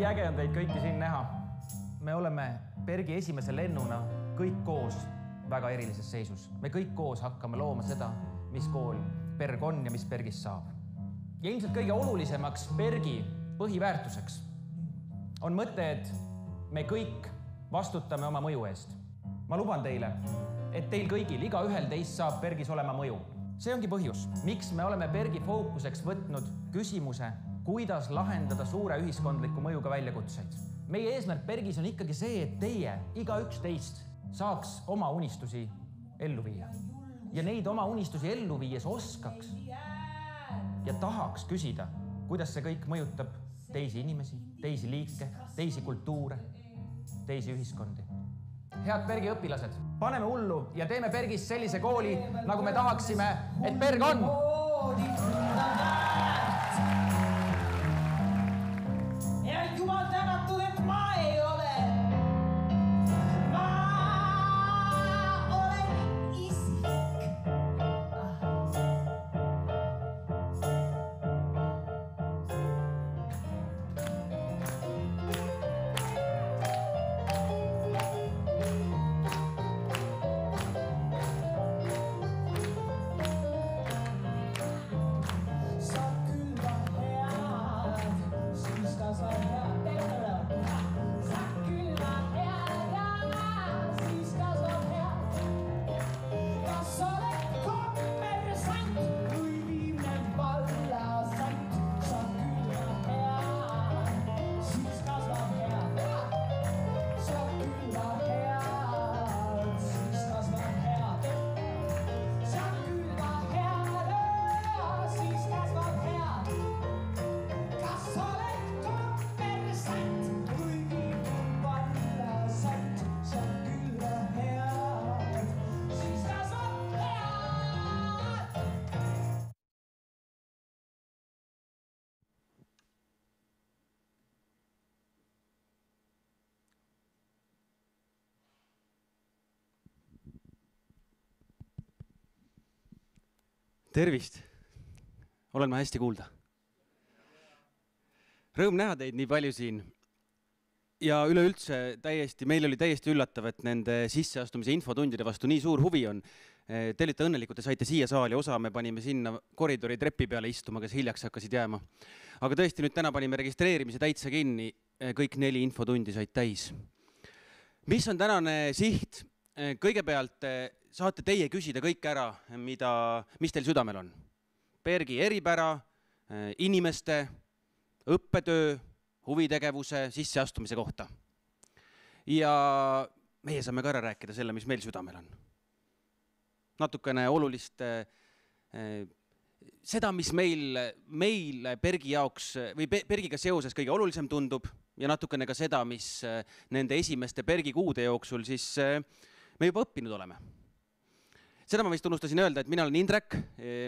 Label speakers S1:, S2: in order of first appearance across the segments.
S1: äge on teid kõiki siin näha. Me oleme Bergi esimese lennuna kõik koos väga erilises seisus. Me kõik koos hakkame looma seda, mis kool Berg on ja mis Bergist saab. Ja ilmselt kõige olulisemaks Bergi põhiväärtuseks on mõte, et me kõik vastutame oma mõju eest. Ma luban teile, et teil kõigil, iga ühel teist saab Bergis olema mõju. See ongi põhjus, miks me oleme Bergi fookuseks võtnud küsimuse, kuidas lahendada suure ühiskondliku mõjuga väljakutseid. Meie eesmärk Bergis on ikkagi see, et teie, iga üks teist, saaks oma unistusi ellu viia. Ja neid oma unistusi ellu viies oskaks ja tahaks küsida, kuidas see kõik mõjutab teisi inimesi, teisi liike, teisi kultuure, teisi ühiskondi. Head Bergi õpilased, paneme hullu ja teeme Bergis sellise kooli, nagu me tahaksime, et Berg on.
S2: Ja jumal tänatud, et ma ei ole. Ma olen isik.
S3: Tervist! Olen ma hästi kuulda. Rõõm näha teid nii palju siin. Ja üleüldse meil oli täiesti üllatav, et nende sisseastumise infotundide vastu nii suur huvi on. Te olite õnnelikud, te saite siia saali, osa me panime sinna koridori trepi peale istuma, kes hiljaks hakkasid jääma. Aga tõesti nüüd täna panime registreerimise täitsa kinni, kõik 4 infotundi said täis. Mis on tänane siht? Kõigepealt saate teie küsida kõik ära, mis teil südamel on. Bergi eripära, inimeste, õppetöö, huvitegevuse, sisseastumise kohta. Ja meie saame ka ära rääkida selle, mis meil südamel on. Natukene olulist seda, mis meil Bergi jaoks või Bergiga seoses kõige olulisem tundub ja natukene ka seda, mis nende esimeste Bergi kuude jooksul siis me juba õppinud oleme. Seda ma vist unustasin öelda, et mina olen Indrek,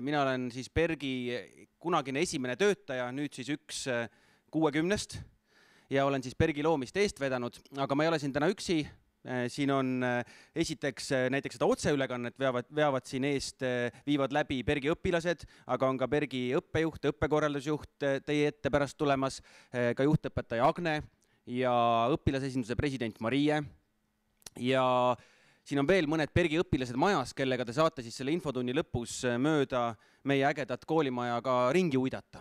S3: mina olen siis Bergi kunagine esimene töötaja, nüüd siis üks 60 ja olen siis Bergi loomist eest vedanud, aga ma ei ole siin täna üksi. Siin on esiteks näiteks seda otseülekannet veavad siin eest, viivad läbi Bergi õpilased, aga on ka Bergi õppejuht, õppekorraldusjuht teie ette pärast tulemas, ka juhtõpetaja Agne ja õpilasesinduse president Marie ja siin on veel mõned Bergi õpilased majas, kellega te saate siis selle infotunni lõpus mööda meie ägedat koolimaja ka ringi uidata.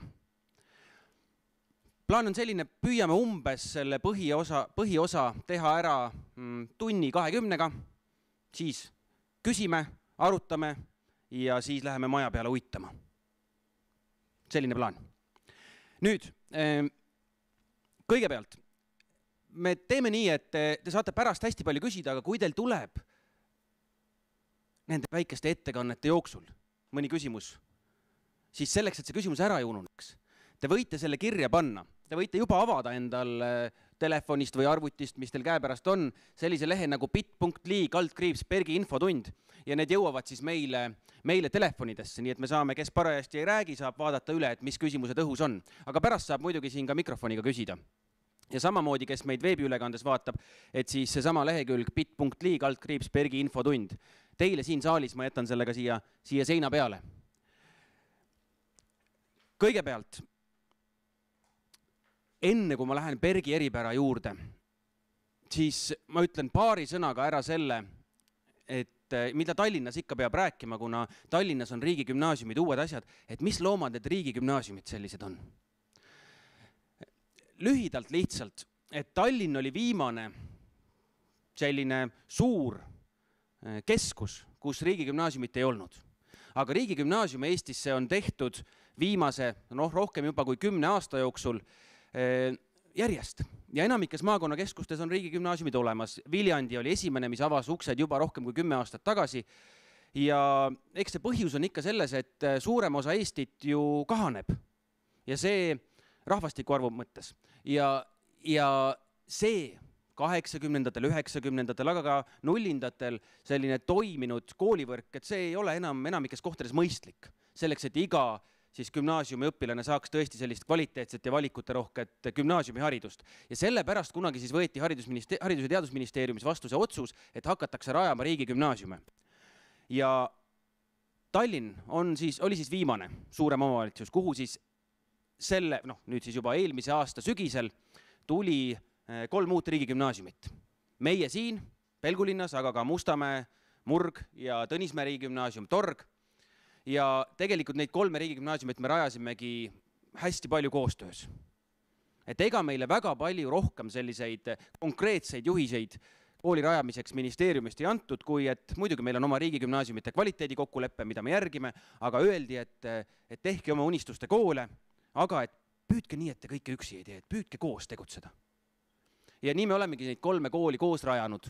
S3: Plaan on selline, püüame umbes selle põhiosa teha ära tunni 20-ga, siis küsime, arutame ja siis läheme maja peale uitama. Selline plaan. Nüüd, kõigepealt, me teeme nii, et te saate pärast hästi palju küsida, aga kui teil tuleb nende väikeste ettekannete jooksul mõni küsimus, siis selleks, et see küsimus ära ei ununeks, te võite selle kirja panna. Te võite juba avada endal telefonist või arvutist, mis teil käepärast on, sellise lehe nagu bit.ly/Bergi infotund ja need jõuavad siis meile telefonidesse, nii et me saame, kes parajasti ei räägi, saab vaadata üle, et mis küsimused õhus on. Aga pärast saab muidugi siin ka mikrofoniga küsida. Ja samamoodi, kes meid veebiülekandes vaatab, et siis see sama lehekülg bit.ly/Bergi infotund. Teile siin saalis ma jätan sellega siia seina peale. Kõigepealt enne kui ma lähen Bergi eripära juurde, siis ma ütlen paari sõnaga ära selle, et mida Tallinnas ikka peab rääkima, kuna Tallinnas on riigigümnaasiumid uued asjad, et mis loomad need riigigümnaasiumid sellised on. Lühidalt lihtsalt, et Tallinn oli viimane selline suur keskus, kus riigigümnaasiumit ei olnud. Aga riigigümnaasium Eestisse on tehtud viimase, rohkem juba kui 10 aasta jooksul järjest. Ja enamikes maakonnakeskustes on riigigümnaasiumid olemas. Viljandi oli esimene, mis avas uksed juba rohkem kui 10 aastat tagasi. Ja eks see põhjus on ikka selles, et suurem osa Eestit ju kahaneb. Ja see rahvastiku arvu mõttes. Ja see 80-ndatel, 90-ndatel, aga ka nullindatel selline toiminud koolivõrk, et see ei ole enamikes kohtades mõistlik. Selleks, et iga siis gümnaasiumi õpilane saaks tõesti sellist kvaliteetset ja valikute rohket gümnaasiumi haridust. Ja sellepärast kunagi siis võeti Haridus- ja Teadusministeeriumis vastu see otsus, et hakatakse rajama riigigümnaasiume. Ja Tallinn oli siis viimane suurem omavalitsus, kuhu siis nüüd siis juba eelmise aasta sügisel tuli 3 uut riigigümnaasiumit. Meie siin, Pelgulinnas, aga ka Mustamäe, Murg ja Tõnismäe riigigümnaasium, Torg. Ja tegelikult neid 3 riigigümnaasiumit me rajasimegi hästi palju koostöös. Et ega meile väga palju rohkem selliseid konkreetseid juhiseid kooli rajamiseks ministeeriumist ei antud, kui et muidugi meil on oma riigigümnaasiumite kvaliteedi kokkuleppe, mida me järgime, aga öeldi, et tehke oma unistuste koole, aga et püüdke nii, et te kõike üksi ei tee, et püüdke koos tegutseda. Ja nii me olemegi neid 3 kooli koos rajanud.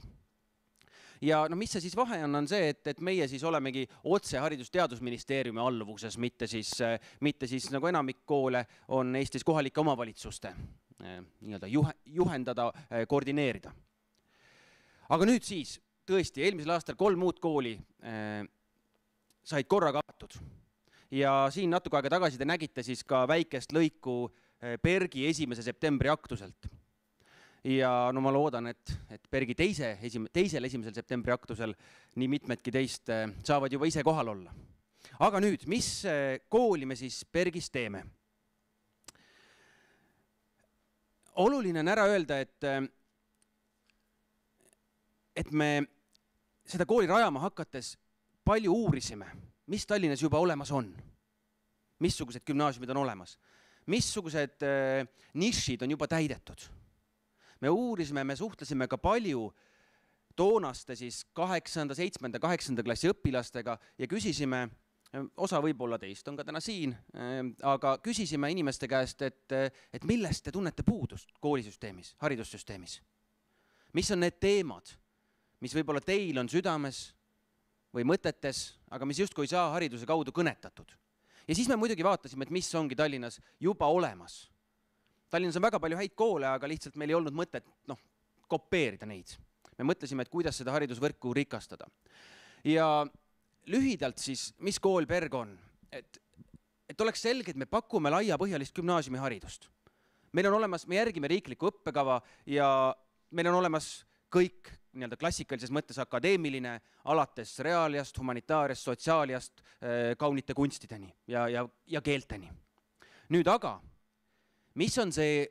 S3: Ja mis see siis vahe on see, et meie siis olemegi otse Haridus-Teadusministeeriumi alluvuses, mitte siis nagu enamik koole on Eestis kohalike omavalitsuste juhendada, koordineerida. Aga nüüd siis, tõesti, eelmisel aastal 3 uut kooli said korraga avatud. Ja siin natuke aega tagasi te nägite siis ka väikest lõiku Bergi 1. septembri aktuselt. Ja ma loodan, et Bergi teisel 1. septembri aktusel nii mitmedki teist saavad juba ise kohal olla. Aga nüüd, mis kooli me siis Bergis teeme? Oluline on ära öelda, et me seda kooli rajama hakates palju uurisime, mis Tallinnas juba olemas on. Missugused gümnaasiumid on olemas. Missugused nišid on juba täidetud. Me uurisime, me suhtlesime ka palju toonaste siis 8., 7., 8. klassi õpilastega ja küsisime, osa võib-olla teist on ka täna siin, aga küsisime inimeste käest, et millest te tunnete puudust koolisüsteemis, haridussüsteemis. Mis on need teemad, mis võib-olla teil on südames või mõtetes, aga mis justkui ei saa hariduse kaudu kõnetatud. Ja siis me muidugi vaatasime, et mis ongi Tallinnas juba olemas. Tallinnas on väga palju häid koole, aga lihtsalt meil ei olnud mõtet kopeerida neid. Me mõtlesime, et kuidas seda haridusvõrku rikastada. Ja lühidalt siis, mis kool Berg on? Et oleks selge, et me pakume laiapõhjalist gümnaasiumi haridust. Meil on olemas, me järgime riiklikku õppekava ja meil on olemas kõik klassikalises mõttes akadeemiline, alates reaaliast, humanitaariast, sotsiaaliast, kaunite kunstideni ja keelteni. Nüüd aga, mis on see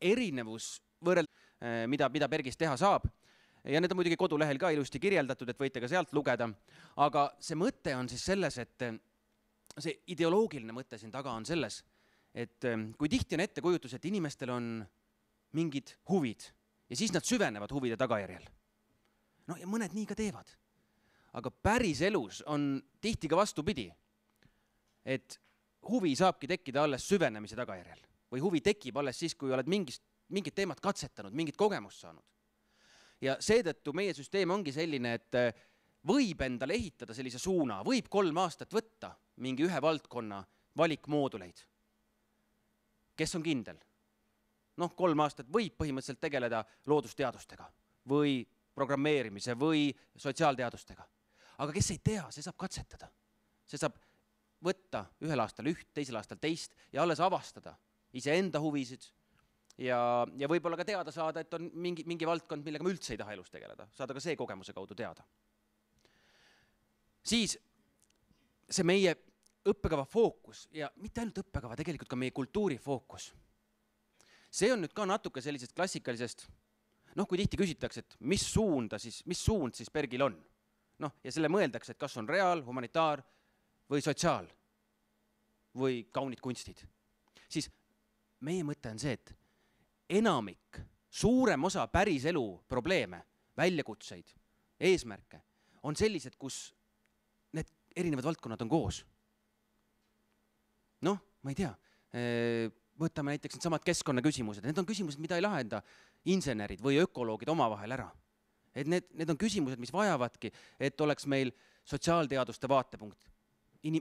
S3: erinevus mida Bergis teha saab? Ja need on muidugi kodulehel ka ilusti kirjeldatud, et võite ka sealt lugeda. Aga see mõte on siis selles, et see ideoloogiline mõte siin taga on selles, et kui tihti on ettekujutus, et inimestel on mingid huvid ja siis nad süvenevad huvide tagajärjel. Ja mõned nii ka teevad. Aga päris elus on tihti ka vastupidi, et huvi saabki tekkida alles süvenemise tagajärjel. Või huvi tekib alles siis, kui oled mingit teemat katsetanud, mingit kogemust saanud. Ja seetõttu meie süsteem ongi selline, et võib endale ehitada sellise suuna, võib 3 aastat võtta mingi ühe valdkonna valikmooduleid. Kes on kindel? 3 aastat võib põhimõtteliselt tegeleda loodusteadustega või programmeerimise või sotsiaalteadustega. Aga kes ei tea, see saab katsetada. See saab võtta ühel aastal üht, teisel aastal teist ja alles avastada iseenda huvisid ja võib-olla ka teada saada, et on mingi valdkond, millega me üldse ei taha elus tegeleda. Saada ka see kogemuse kaudu teada. Siis see meie õppekava fookus ja mitte ainult õppekava, tegelikult ka meie kultuuri fookus. see on nüüd ka natuke sellisest klassikalisest, kui tihti küsitakse, et mis suund siis PERGil on. Ja selle mõeldakse, et kas on reaal, humanitaar või sotsiaal või kaunid kunstid. Siis meie mõte on see, et enamik, suurem osa päris elu probleeme, väljakutseid, eesmärke on sellised, kus need erinevad valdkonnad on koos. Ma ei tea, võtame näiteks need samad keskkonnaküsimused. Need on küsimused, mida ei lahenda insenerid või ökoloogid omavahel ära. Et need on küsimused, mis vajavadki, et oleks meil sotsiaalteaduste vaatepunkt.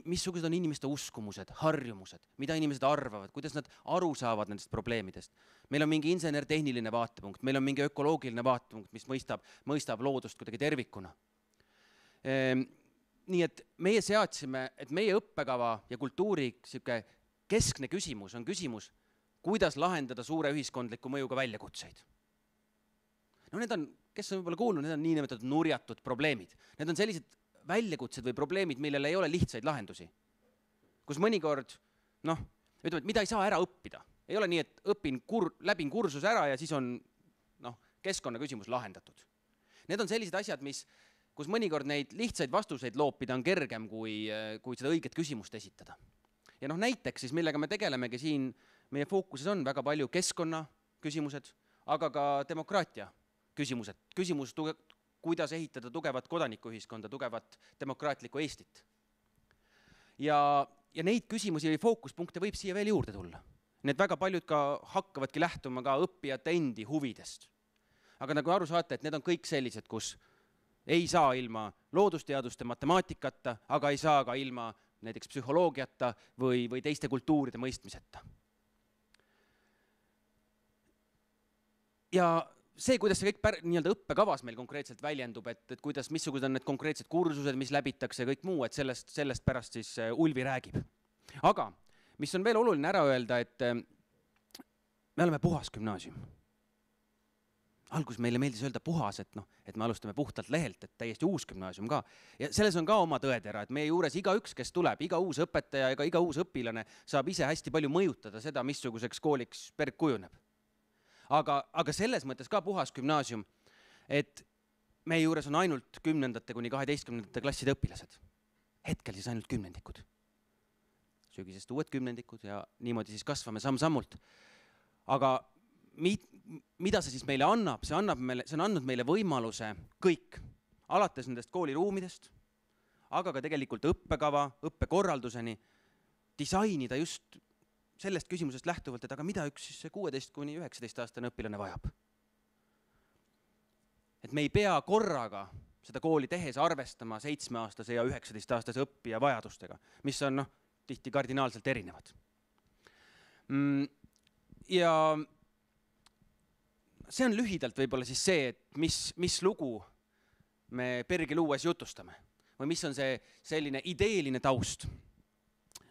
S3: Missugused on inimeste uskumused, harjumused, mida inimesed arvavad, kuidas nad aru saavad nendest probleemidest. Meil on mingi insener-tehniline vaatepunkt, meil on mingi ökoloogiline vaatepunkt, mis mõistab loodust kuidagi tervikuna. Nii et meie seadsime, et meie õppekava ja kultuuri keskne küsimus on küsimus, kuidas lahendada suure ühiskondliku mõjuga väljakutseid. Need on, kes on võib-olla kuulnud, need on niinimetatud nurjatud probleemid. Need on sellised väljakutsed või probleemid, millel ei ole lihtsaid lahendusi. Kus mõnikord, ütleme, et mida ei saa ära õppida. Ei ole nii, et läbin kursus ära ja siis on keskkonna küsimus lahendatud. Need on sellised asjad, kus mõnikord neid lihtsaid vastuseid loopida on kergem, kui seda õiget küsimust esitada. Ja näiteks siis, millega me tegelemegi siin, meie fookuses on väga palju keskkonna küsimused, aga ka demokraatia küsimused. Küsimus, kuidas ehitada tugevat kodanikuühiskonda, tugevat demokraatlikku Eestit. Ja neid küsimusi või fookuspunkte võib siia veel juurde tulla. Need väga paljud ka hakkavadki lähtuma ka õppijate endi huvidest. Aga nagu aru saate, et need on kõik sellised, kus ei saa ilma loodusteaduste matemaatikata, aga ei saa ka ilma näiteks psühholoogiata või teiste kultuuride mõistmiseta. Ja see, kuidas see kõik nii-öelda õppekavas meil konkreetselt väljendub, et kuidas, missugused on need konkreetsed kursused, mis läbitakse ja kõik muu, et sellest pärast siis Ulvi räägib. Aga mis on veel oluline ära öelda, et me oleme puhas gümnaasium. Algus meile meeldis öelda puhas, et me alustame puhtalt lehelt, et täiesti uus gümnaasium ka. Ja selles on ka oma tõetera, et meie juures iga üks, kes tuleb, iga uus õpetaja ega iga uus õpilane saab ise hästi palju mõjutada seda, missuguseks kooliks PERG kujuneb. Aga selles mõttes ka puhas gümnaasium, et meie juures on ainult 10. kuni 12. klasside õpilased. Hetkel siis ainult 10-ndikud. Sügisest uued 10-ndikud ja niimoodi siis kasvame samm-sammult. Aga mida see siis meile annab? See on andnud meile võimaluse kõik, alates nendest kooliruumidest, aga ka tegelikult õppekava, õppekorralduseni disainida just sellest küsimusest lähtuvalt, et aga mida üks siis 16 kuni 19 aastane õpilane vajab. Et me ei pea korraga seda kooli tehes arvestama 7-aastase ja 19-aastase õppija vajadustega, mis on tihti kardinaalselt erinevad. Ja see on lühidalt võib-olla siis see, et mis lugu me PERGil uues jutustame või mis on see selline ideeline taust.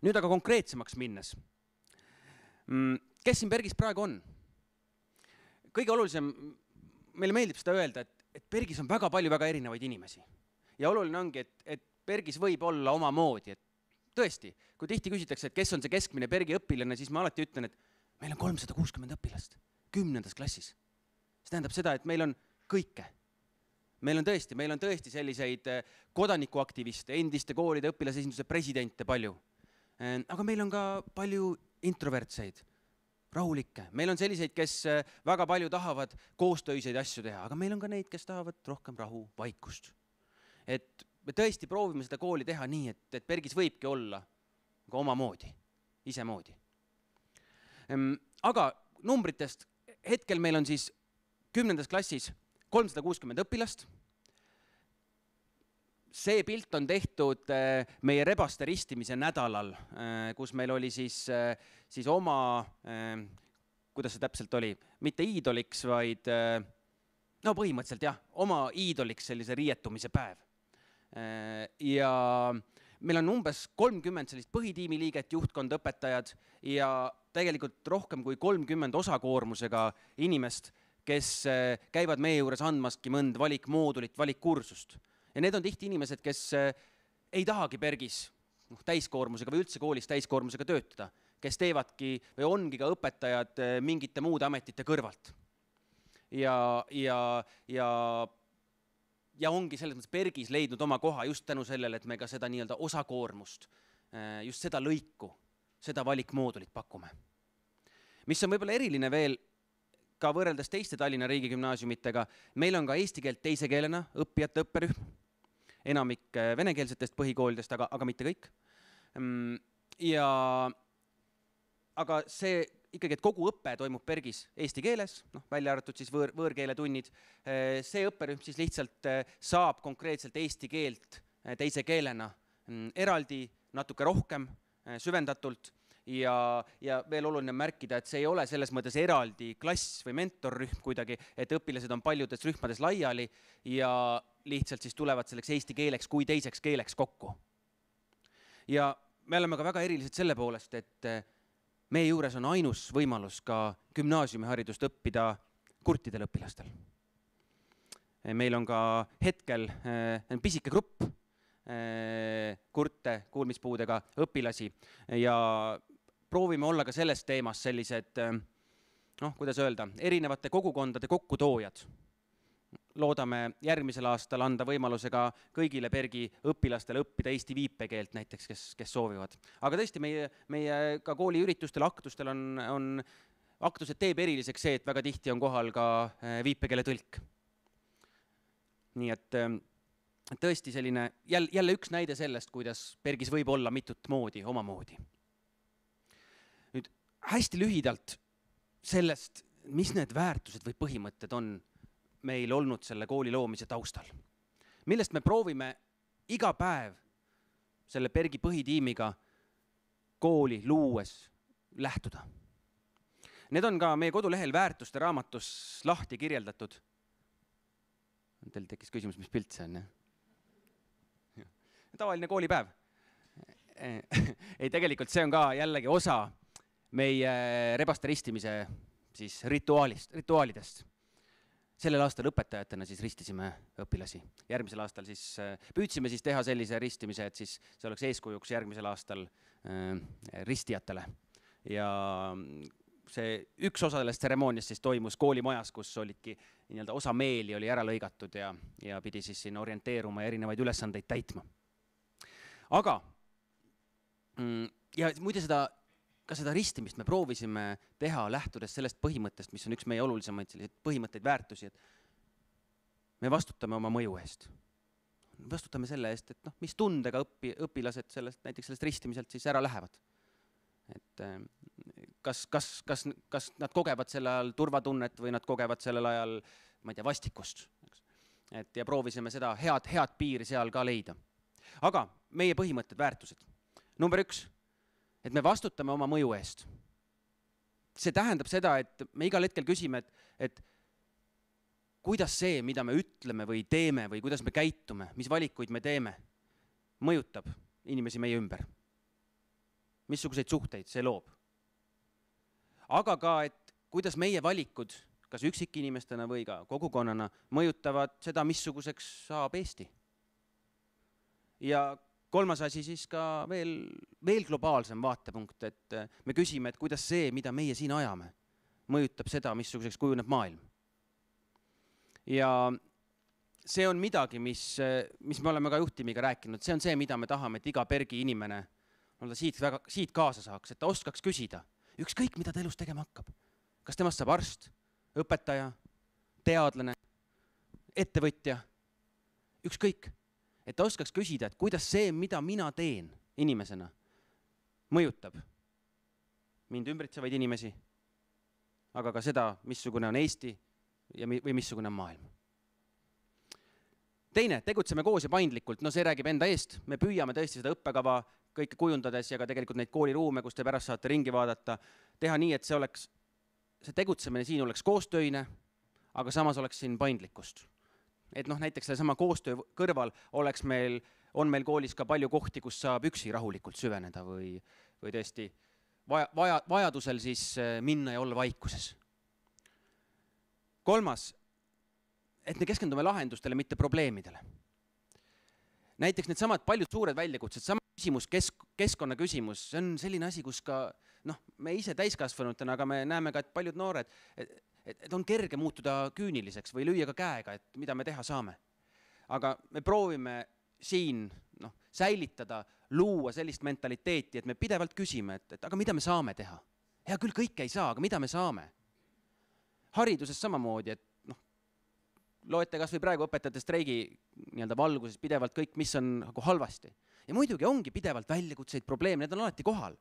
S3: Nüüd aga konkreetsemaks minnes. Kes siin PERGis praegu on? Kõige olulisem, meile meeldib seda öelda, et PERGis on väga palju väga erinevaid inimesi. Ja oluline ongi, et PERGis võib olla oma moodi. Et tõesti, kui tihti küsitakse, et kes on see keskmine PERGi õpilane, siis ma alati ütlen, et meil on 360 õpilast 10. klassis. See tähendab seda, et meil on kõike. Meil on tõesti selliseid kodanikuaktiviste, endiste koolide õpilasesinduse presidente palju. Aga meil on ka palju introvertseid, rahulikke. Meil on selliseid, kes väga palju tahavad koostöiseid asju teha, aga meil on ka neid, kes tahavad rohkem rahu, vaikust. Et me tõesti proovime seda kooli teha nii, et PERGis võibki olla ka oma moodi, ise moodi. Aga numbritest hetkel meil on siis 10. klassis 360 õpilast. See pilt on tehtud meie rebaste ristimise nädalal, kus meil oli siis oma, kuidas see täpselt oli, mitte iidoliks, vaid põhimõtteliselt jah, oma iidoliks sellise riietumise päev. Ja meil on umbes 30 sellist põhitiimi liiget, juhtkond, õpetajad ja tegelikult rohkem kui 30 osakoormusega inimest, kes käivad meie juures andmaski mõnd valikmoodulit, valikkursust. Ja need on tihti inimesed, kes ei tahagi PERGis täiskoormusega või üldse koolis täiskoormusega töötada, kes teevadki või ongi ka õpetajad mingite muude ametite kõrvalt. Ja ongi selles mõttes PERGis leidnud oma koha just tänu sellele, et me ka seda nii-öelda osakoormust, just seda lõiku, seda valikmoodulit pakume. Mis on võib-olla eriline veel ka võrreldes teiste Tallinna riigigümnaasiumitega, meil on ka eesti keelt teise keelena õppijate õpperühm, enamik venekeelsetest põhikoolidest, aga mitte kõik. Aga see ikkagi, et kogu õpe toimub PERGis eesti keeles, välja arvatud siis võõrkeeletunnid, see õpperühm siis lihtsalt saab konkreetselt eesti keelt teise keelena eraldi, natuke rohkem, süvendatult ja veel oluline märkida, et see ei ole selles mõttes eraldi klass või mentorrühm kuidagi, et õpilased on paljudes rühmades laiali ja lihtsalt siis tulevad selleks eesti keeleks kui teiseks keeleks kokku. Ja me oleme ka väga erilised selle poolest, et meie juures on ainus võimalus ka gümnaasiumiharidust õppida kurtidel õpilastel. Meil on ka hetkel pisike grupp kurte kuulmispuudega õpilasi ja proovime olla ka selles teemas sellised, kuidas öelda, erinevate kogukondade kokkutoojad. Loodame järgmisel aastal anda võimaluse ka kõigile PERGi õpilastele õppida eesti viipekeelt näiteks, kes soovivad. Aga tõesti, meie ka kooliüritustel, aktustel aktused teeb eriliseks see, et väga tihti on kohal ka viipekeele tõlk. Nii et tõesti selline jälle üks näide sellest, kuidas PERGis võib olla mitut moodi, omamoodi. Nüüd hästi lühidalt sellest, mis need väärtused või põhimõtted on meil olnud selle kooli loomise taustal, millest me proovime iga päev selle PERGi põhitiimiga kooli luues lähtuda. Need on ka meie kodulehel väärtuste raamatus lahti kirjeldatud. Teil tekkis küsimus, mis pilt see on? Tavaline koolipäev. Ei, tegelikult see on ka jällegi osa meie rebaste ristimise siis rituaalidest. Sellel aastal õpetajatena siis ristisime õpilasi. Järgmisel aastal siis püüdsime siis teha sellise ristimise, et siis see oleks eeskujuks järgmisel aastal ristijatele. Ja see üks osa sellest tseremooniast siis toimus koolimajas, kus olidki nii-öelda osa meeli oli ära lõigatud ja pidi siis sinna orienteeruma ja erinevaid ülesandeid täitma. Aga, ja muide ka seda ristimist me proovisime teha lähtudes sellest põhimõttest, mis on üks meie olulisemaid põhimõtteid väärtusi, et me vastutame oma mõju eest. Vastutame selle eest, et mis tundega õpilased näiteks sellest ristimiselt siis ära lähevad. Et kas nad kogevad selle ajal turvatunnet või nad kogevad sellel ajal, ma ei tea, vastikust. Ja proovisime seda head piiri seal ka leida. Aga meie põhimõtted, väärtused. Number 1, et me vastutame oma mõju eest. See tähendab seda, et me igal hetkel küsime, et kuidas see, mida me ütleme või teeme või kuidas me käitume, mis valikuid me teeme, mõjutab inimesi meie ümber. Missuguseid suhteid see loob. Aga ka, et kuidas meie valikud, kas üksikinimestena või ka kogukonnana, mõjutavad seda, missuguseks saab Eesti. Ja 3. asi siis ka veel globaalsem vaatepunkt, et me küsime, et kuidas see, mida meie siin ajame, mõjutab seda, missuguseks kujuneb maailm. Ja see on midagi, mis me oleme ka juhtimiga rääkinud, see on see, mida me tahame, et iga PERGi inimene siit kaasa saaks, et ta oskaks küsida, ükskõik, mida ta elus tegema hakkab. Kas temast saab arst, õpetaja, teadlane, ettevõtja, ükskõik. Et ta oskaks küsida, et kuidas see, mida mina teen inimesena, mõjutab mind ümbritsevaid inimesi, aga ka seda, missugune on Eesti või missugune on maailm. Teine, tegutseme koos ja paindlikult, see räägib enda eest. Me püüame tõesti seda õppekava kõike kujundades ja ka tegelikult neid kooliruume, kus te pärast saate ringi vaadata, teha nii, et see tegutsemine siin oleks koostöine, aga samas oleks siin paindlikkust. Et näiteks selle sama koostöö kõrval on meil koolis ka palju kohti, kus saab üksi rahulikult süveneda või tõesti vajadusel siis minna ja olla vaikuses. 3, et me keskendume lahendustele, mitte probleemidele. Näiteks need samad paljud suured väljakutsed, sama küsimus, keskkonna küsimus, see on selline asi, kus ka me ise täiskasvanutena, aga me näeme ka, et paljud noored, et on kerge muutuda küüniliseks või lüüa ka käega, et mida me teha saame. Aga me proovime siin säilitada, luua sellist mentaliteeti, et me pidevalt küsime, et aga mida me saame teha? Hea küll, kõike ei saa, aga mida me saame? Hariduses samamoodi, et loete kas või praegu õpetajate streigi valguses pidevalt kõik, mis on halvasti. Ja muidugi ongi pidevalt väljakutseid, probleeme, need on alati kohal.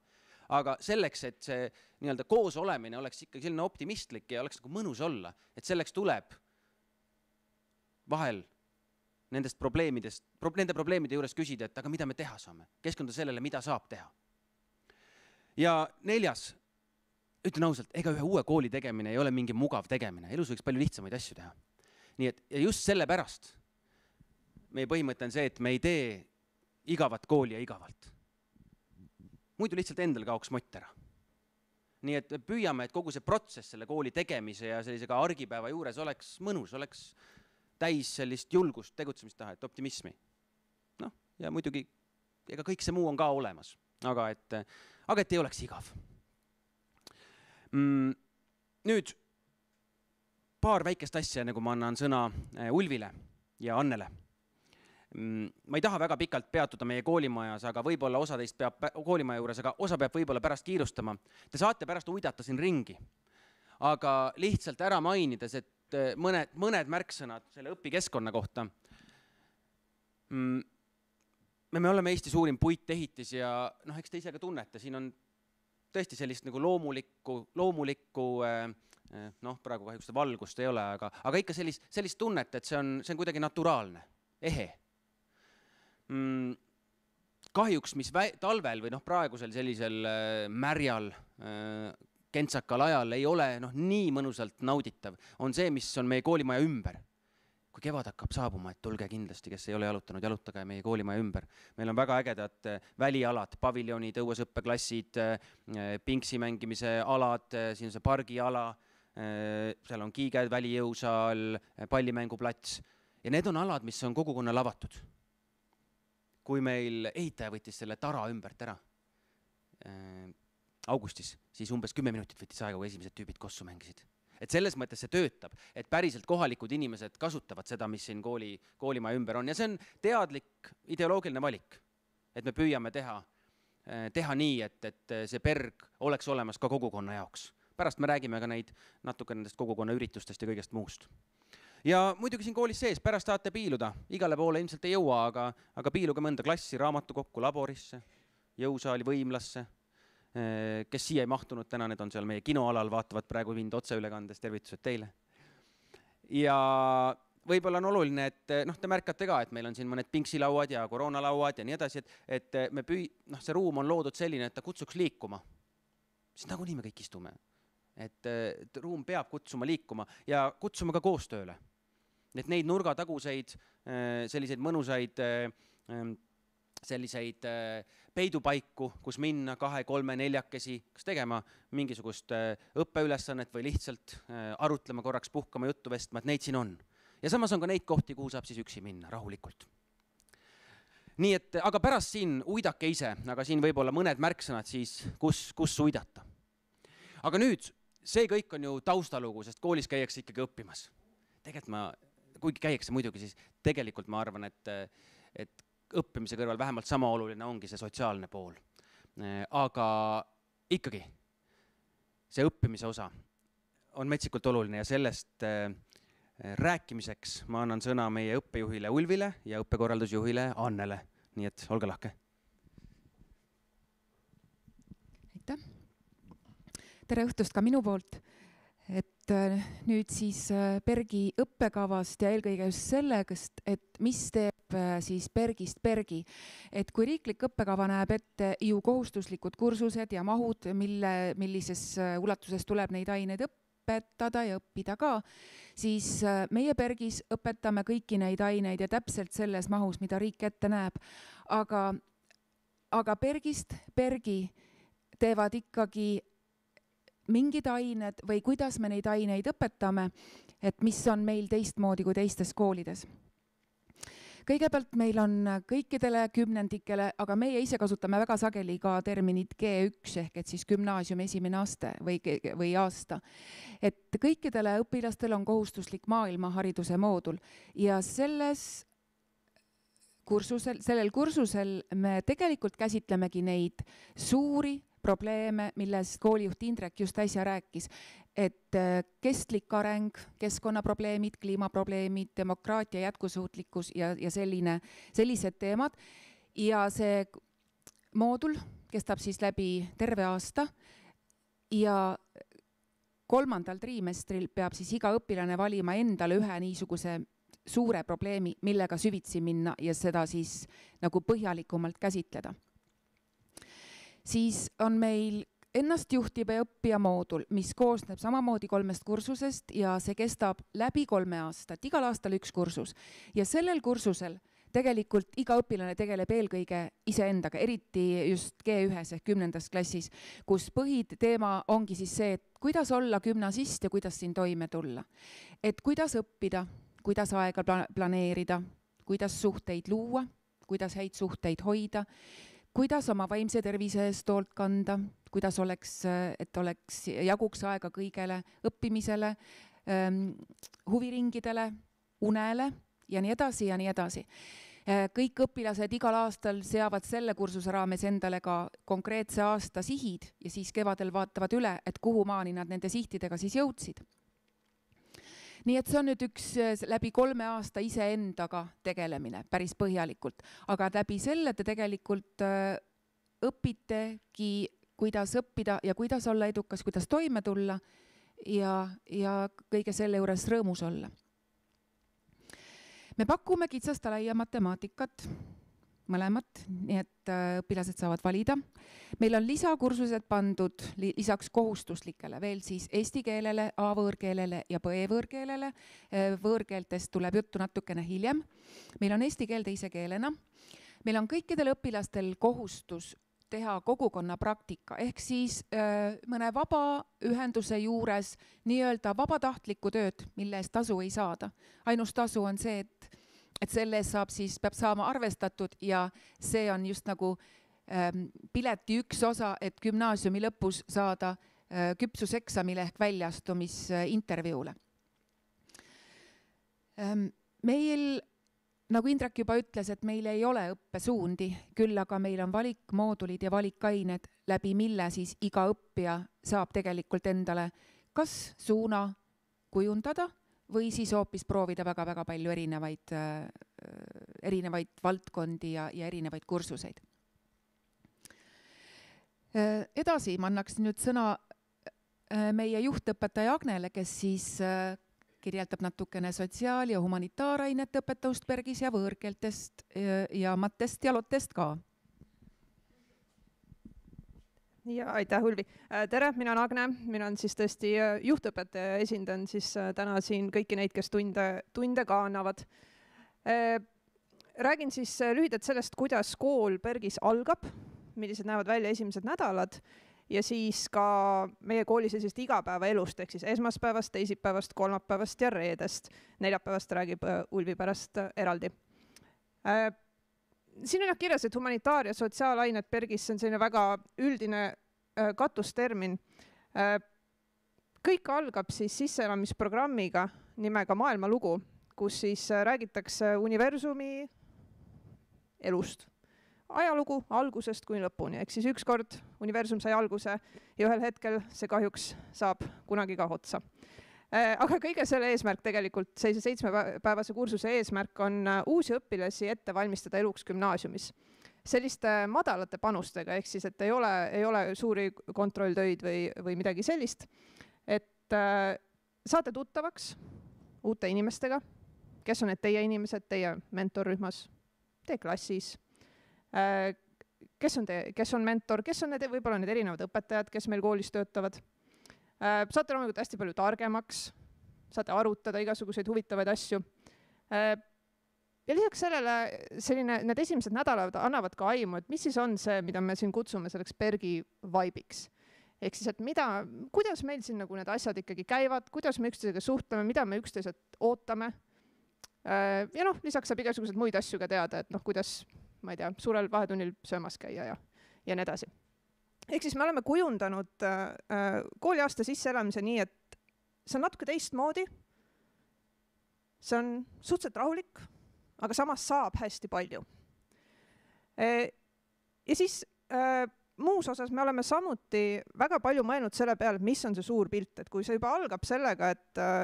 S3: Aga selleks, et see koos olemine oleks ikkagi selline optimistlik ja oleks nagu mõnus olla, et selleks tuleb vahel nende probleemide juures küsida, et aga mida me teha saame, keskenduda sellele, mida saab teha. Ja 4, ütlen ausalt, ega ühe uue kooli tegemine ei ole mingi mugav tegemine, elus võiks palju lihtsamaid asju teha. Nii et ja just sellepärast meie põhimõte on see, et me ei tee igavat kooli ja igavalt. Muidu lihtsalt endal kaoks mott ära. Nii et püüame, et kogu see protsess selle kooli tegemise ja sellise ka argipäeva juures oleks mõnus, oleks täis sellist julgust, tegutsemistahet, optimismi. Ja muidugi, ega kõik see muu on ka olemas, aga et ei oleks igav. Nüüd paar väikest asja, nagu ma annan sõna Ulvile ja Annele. Ma ei taha väga pikalt peatuda meie koolimajas, aga võib-olla osa teist peab koolimaja juures, aga osa peab võib-olla pärast kiirustama. Te saate pärast uidata siin ringi, aga lihtsalt ära mainides, et mõned märksõnad selle õpikeskkonna kohta. Me oleme Eesti suurim puitehitis ja eks te ise ka tunnete, siin on tõesti sellist nagu loomulikku praegu kahjuks valgust ei ole, aga ikka sellist tunnet, et see on kuidagi naturaalne, ehe. Kahjuks, mis talvel või praegusel sellisel märjal, kentsakal ajal ei ole nii mõnusalt nauditav, on see, mis on meie koolimaja ümber. Kui kevad hakkab saabuma, et tulge kindlasti, kes ei ole jalutanud, jalutage meie koolimaja ümber. Meil on väga ägedad välialad, paviljonid, õuesõppeklassid, pingsi mängimise alad, siin on see pargiala, seal on kiiged, välijõusaal, pallimänguplats ja need on alad, mis on kogukonnale avatud. Kui meil ehitaja võttis selle tara ümbert ära augustis, siis umbes 10 minutit võttis aega, kui esimesed tüübid kossu mängisid. Et selles mõttes see töötab, et päriselt kohalikud inimesed kasutavad seda, mis siin koolimaja ümber on. Ja see on teadlik ideoloogiline valik, et me püüame teha nii, et see perg oleks olemas ka kogukonna jaoks. Pärast me räägime ka neid natuke nendest kogukonna üritustest ja kõigest muust. Ja muidugi siin koolis sees, pärast tahate piiluda, igale poole ilmselt ei jõua, aga piiluge mõnda klassi, raamatukokku, laborisse, jõusaali, võimlasse, kes siia ei mahtunud täna, need on seal meie kinoalal, vaatavad praegu mind otseülekandes, tervitused teile. Ja võib-olla on oluline, et te märkate ka, et meil on siin mõned pingsilauad ja koroonalauad ja nii edasi, et see ruum on loodud selline, et ta kutsuks liikuma. Siis nagunii me kõik istume. Et ruum peab kutsuma liikuma ja kutsuma ka koostööle. Et neid nurgataguseid, selliseid mõnusaid, selliseid peidupaiku, kus minna 2, 3, 4 kas tegema mingisugust õppeülesannet või lihtsalt arutlema korraks, puhkama, juttu vestma, et neid siin on. Ja samas on ka neid kohti, kuhu saab siis üksi minna rahulikult. Nii et, aga pärast siin uidake ise, aga siin võib-olla mõned märksõnad siis, kus uidata. Aga nüüd, see kõik on ju taustalugu, sest koolis käiakse ikkagi õppimas. Tegelikult kuigi käiakse muidugi, siis tegelikult ma arvan, et õppimise kõrval vähemalt sama oluline ongi see sotsiaalne pool. Aga ikkagi see õppimise osa on metsikult oluline ja sellest rääkimiseks ma annan sõna meie õppejuhile Ulvile ja õppekorraldusjuhile Annele. Nii et olge lahke.
S4: Aitäh! Tere õhtust ka minu poolt, et nüüd siis Bergi õppekavast ja eelkõige just sellest, et mis teeb siis Bergist Bergi. Et kui riiklik õppekava näeb ette ju kohustuslikud kursused ja mahud, millises ulatuses tuleb neid aineid õpetada ja õppida ka, siis meie Bergis õpetame kõiki neid aineid ja täpselt selles mahus, mida riik ette näeb. Aga Bergist Bergi teevad ikkagi mingid ained või kuidas me neid aineid õpetame, et mis on meil teistmoodi kui teistes koolides. Kõigepealt meil on kõikidele kümnendikele, aga meie ise kasutame väga sageli ka terminit G1 ehk et siis gümnaasiumi esimene aste või aasta. Et kõikidele õpilastele on kohustuslik maailmahariduse moodul ja sellel kursusel me tegelikult käsitlemegi neid suuri probleeme, millest koolijuht Indrek just äsja rääkis, et kestlik areng, keskkonnaprobleemid, kliimaprobleemid, demokraatia jätkusuutlikkus ja sellised teemad. Ja see moodul kestab siis läbi terve aasta ja 3. trimestril peab siis iga õpilane valima endale ühe niisuguse suure probleemi, millega süvitsi minna ja seda siis nagu põhjalikumalt käsitleda. Siis on meil ennastjuhtiva õppija moodul, mis koosneb samamoodi 3 kursusest ja see kestab läbi 3 aastat, igal aastal 1 kursus. Ja sellel kursusel tegelikult iga õpilane tegeleb eelkõige iseendaga, eriti just G1 ehk 10. klassis, kus põhiteema ongi siis see, et kuidas olla gümnasist ja kuidas siin toime tulla. Et kuidas õppida, kuidas aega planeerida, kuidas suhteid luua, kuidas häid suhteid hoida, kuidas oma vaimse tervise eest hoolt kanda, kuidas et oleks jaguks aega kõigele õppimisele, huviringidele, unele ja nii edasi ja nii edasi. Kõik õpilased igal aastal seavad selle kursuse raames endale ka konkreetse aasta sihid ja siis kevadel vaatavad üle, et kuhu maani nad nende sihtidega siis jõudsid. Nii et see on nüüd üks läbi 3 aasta iseendaga tegelemine päris põhjalikult, aga läbi selle te tegelikult õpitegi, kuidas õppida ja kuidas olla edukas, kuidas toime tulla ja kõige selle juures rõõmus olla. Me pakume kitsast ja laia matemaatikat, mõlemat, nii et õpilased saavad valida. Meil on lisakursused pandud lisaks kohustuslikele veel siis eesti keelele, A-võõrkeelele ja B-võõrkeelele. Võõrkeeltest tuleb juttu natukene hiljem. Meil on eesti keel teise keelena. Meil on kõikidel õpilastel kohustus teha kogukonna praktika, ehk siis mõne vaba ühenduse juures nii-öelda vabatahtlikku tööd, mille eest tasu ei saada. Ainus tasu on see, et selle peab saama arvestatud ja see on just nagu pileti üks osa, et gümnaasiumi lõpus saada küpsuseksamile ehk väljaastumisintervjuule. Meil, nagu Indrek juba ütles, et meil ei ole õppesuundi, küll aga meil on valikmoodulid ja valikained, läbi mille siis iga õppija saab tegelikult endale kas suuna kujundada või siis hoopis proovida väga-väga palju erinevaid valdkondi ja erinevaid kursuseid. Edasi ma annaks nüüd sõna meie juhtõpetaja Agnele, kes siis kirjeldab natukene sotsiaal- ja humanitaarainete õpetust Bergis ja võõrkeeltest ja mattest ja lottest ka.
S5: Ja aitäh, Ulvi. Tere, mina olen Agne, mina olen siis tõesti juhtõpetaja ja esindan siis täna siin kõiki neid, kes tunde ka annavad. Räägin siis lühidalt sellest, kuidas kool Bergis algab, millised näevad välja esimesed nädalad ja siis ka meie kooli sellisest igapäevaelust, ehk siis esmaspäevast, teisipäevast, kolmapäevast ja reedest. Neljapäevast räägib Ulvi pärast eraldi. Siin on kirjas, et humanitaar- ja sotsiaalained Bergis on selline väga üldine katustermin. Kõik algab siis sisseelamisprogrammiga nimega Maailmalugu, kus siis räägitakse universumi elust. Ajalugu algusest kuni lõpuni, ehk siis ükskord universum sai alguse ja ühel hetkel see kahjuks saab kunagi ka otsa. Aga kõige selle eesmärk tegelikult, sellise 7-päevase kursuse eesmärk on uusi õpilasi ette valmistada eluks gümnaasiumis. Selliste madalate panustega, ehk siis, et ei ole suuri kontrolltöid või midagi sellist, et saate tuttavaks uute inimestega, kes on need teie inimesed, teie mentorrühmas, teie klassis, kes on mentor, kes on võib-olla need erinevad õpetajad, kes meil koolis töötavad. Saate loomulikult hästi palju targemaks, saate arutada igasuguseid huvitavaid asju. Ja lisaks sellele need esimesed nädalad annavad ka aimu, et mis siis on see, mida me siin kutsume selleks Bergi vibe'iks. Ehk siis, et kuidas meil siin nagu need asjad ikkagi käivad, kuidas me üksteisega suhtleme, mida me üksteiselt ootame, Ja noh, lisaks saab igasugused muid asju ka teada, et noh, kuidas, ma ei tea, suurel vahetunnil söömas käia ja nii edasi. Ehk siis me oleme kujundanud kooliaasta sisseelamise nii, et see on natuke teistmoodi, see on suhteliselt rahulik, aga samas saab hästi palju. Ja siis muus osas me oleme samuti väga palju mõelnud selle peale, mis on see suur pilt, et kui see juba algab sellega,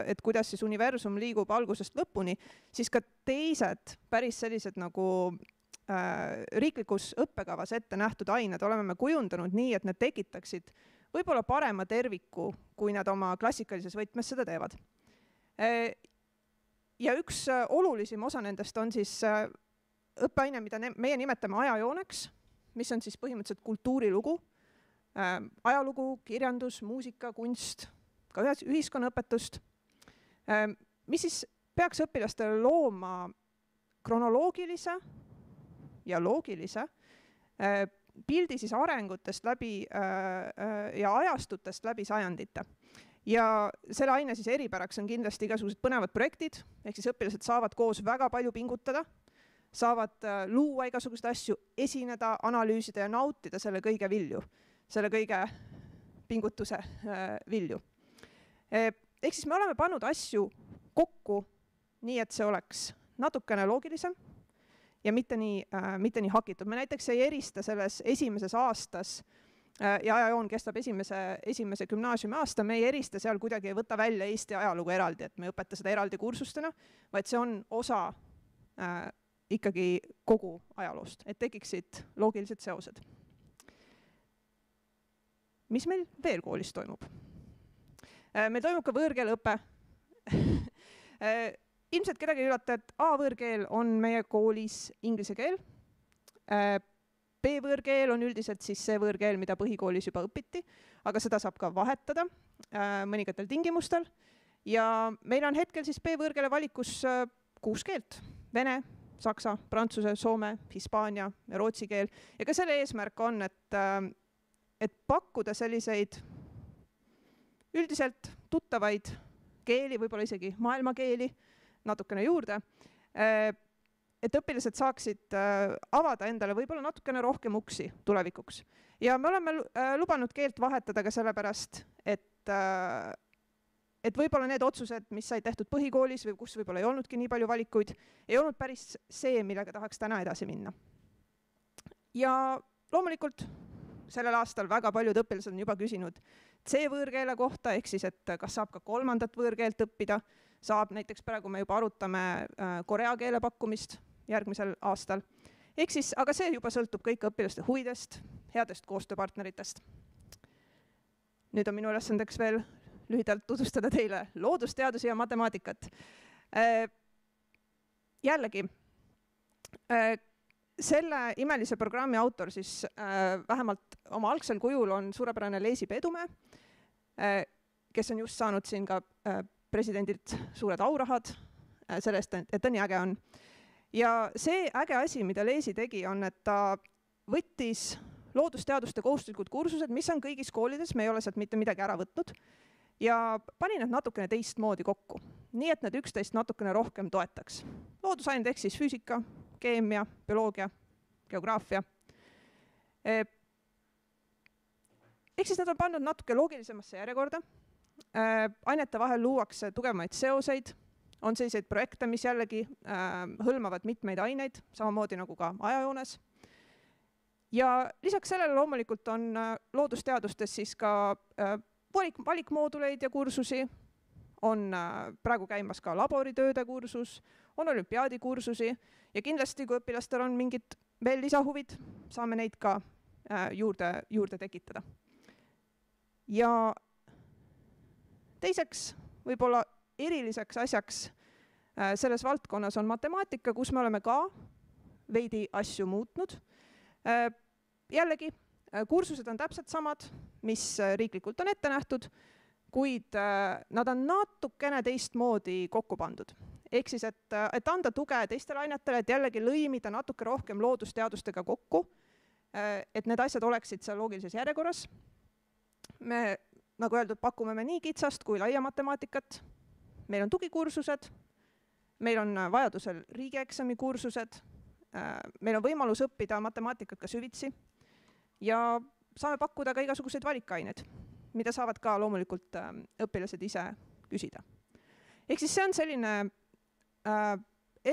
S5: et kuidas siis universum liigub algusest lõpuni, siis ka teised päris sellised nagu riiklikus õppekavas ette nähtud ained oleme me kujundanud nii, et need tekitaksid võib-olla parema terviku, kui nad oma klassikalises võtmes seda teevad. Ja üks olulisim osa nendest on siis õppeaine, mida meie nimetame ajajooneks, mis on siis põhimõtteliselt kultuurilugu, ajalugu, kirjandus, muusika, kunst, ka ühiskonnaõpetust, mis siis peaks õpilastele looma kronoloogilise ja loogilise pildi siis arengutest läbi ja ajastutest läbi sajandite. Ja selle aine siis eripäraks on kindlasti igasugused põnevad projektid, ehk siis õpilased saavad koos väga palju pingutada, saavad luua igasuguseid asju, esineda, analüüsida ja nautida selle kõige vilju, selle kõige pingutuse vilju. Ehk siis me oleme pannud asju kokku nii, et see oleks natukene loogilisem ja mitte nii hakitud. Me näiteks ei erista selles esimeses aastas ja ajajoon kestab esimese gümnaasiumi aasta, me ei erista seal kuidagi, ei võta välja Eesti ajalugu eraldi, et me ei õpeta seda eraldi kursustena, vaid see on osa ikkagi kogu ajaloost, et tekiksid loogilised seosed. Mis meil veel koolis toimub? Meil toimub ka võõrkeeleõpe. Ilmselt kedagi üllata, et A-võõrkeel on meie koolis inglise keel. B-võõrkeel on üldiselt siis see võõrkeel, mida põhikoolis juba õpiti, aga seda saab ka vahetada mõningatel tingimustel. Ja meil on hetkel siis B-võõrkeele valikus 6 keelt. Vene, saksa, prantsuse, soome, hispaania ja rootsi keel. Ja ka selle eesmärk on, et pakkuda selliseid üldiselt tuttavaid keeli, võib-olla isegi maailmakeeli natukene juurde, et õpilased saaksid avada endale võib-olla natukene rohkem uksi tulevikuks. Ja me oleme lubanud keelt vahetada ka sellepärast, et võib-olla need otsused, mis said tehtud põhikoolis või kus võib-olla ei olnudki nii palju valikuid, ei olnud päris see, millega tahaks täna edasi minna. Ja loomulikult sellel aastal väga paljud õpilased on juba küsinud C-võõrkeele kohta, ehk siis, et kas saab ka 3. võõrkeelt õppida, saab näiteks praegu me juba arutame korea keele pakkumist järgmisel aastal. Ehk siis, aga see juba sõltub kõik õpilaste huvidest, headest koostööpartneritest. Nüüd on minu ülesandeks veel lühidalt tutvustada teile loodusteadusi ja matemaatikat. Jällegi, selle imelise programmi autor siis vähemalt oma algsel kujul on suurepärane Leesi Peedumäe, kes on just saanud siin ka presidendilt suured aurahad sellest, et ta nii äge on. Ja see äge asi, mida Leesi tegi, on, et ta võttis loodusteaduste kohustuslikud kursused, mis on kõigis koolides, me ei ole sealt mitte midagi ära võtnud, ja pani need natukene teistmoodi kokku, nii et need üksteist natukene rohkem toetaks. Loodusained ehk siis füüsika, keemia, bioloogia, geograafia. Ehk siis nad on pandud natuke loogilisemasse järjekorda. Ainete vahel luuakse tugevamaid seoseid, on selliseid projekte, mis jällegi hõlmavad mitmeid aineid, samamoodi nagu ka ajajoones. Ja lisaks sellele loomulikult on loodusteadustes siis ka valikmooduleid ja kursusi, on praegu käimas ka laboritööde kursus, on olümpiaadikursusi ja kindlasti, kui õpilastel on mingid veel lisahuvid, saame neid ka juurde tekitada. Ja teiseks, võib-olla eriliseks asjaks selles valdkonnas on matemaatika, kus me oleme ka veidi asju muutnud. Jällegi, kursused on täpselt samad, mis riiklikult on ette nähtud, kuid nad on natukene teistmoodi kokku pandud. Ehk siis, et anda tuge teistele ainetele, et jällegi lõimida natuke rohkem loodusteadustega kokku, et need asjad oleksid seal loogilises järjekorras. Me, nagu öeldud, pakume me nii kitsast kui laia matemaatikat. Meil on tugikursused, meil on vajadusel riigieksami kursused, meil on võimalus õppida matemaatikat ka süvitsi ja saame pakkuda ka igasuguseid valikaineid, mida saavad ka loomulikult õpilased ise küsida. Ehk siis see on selline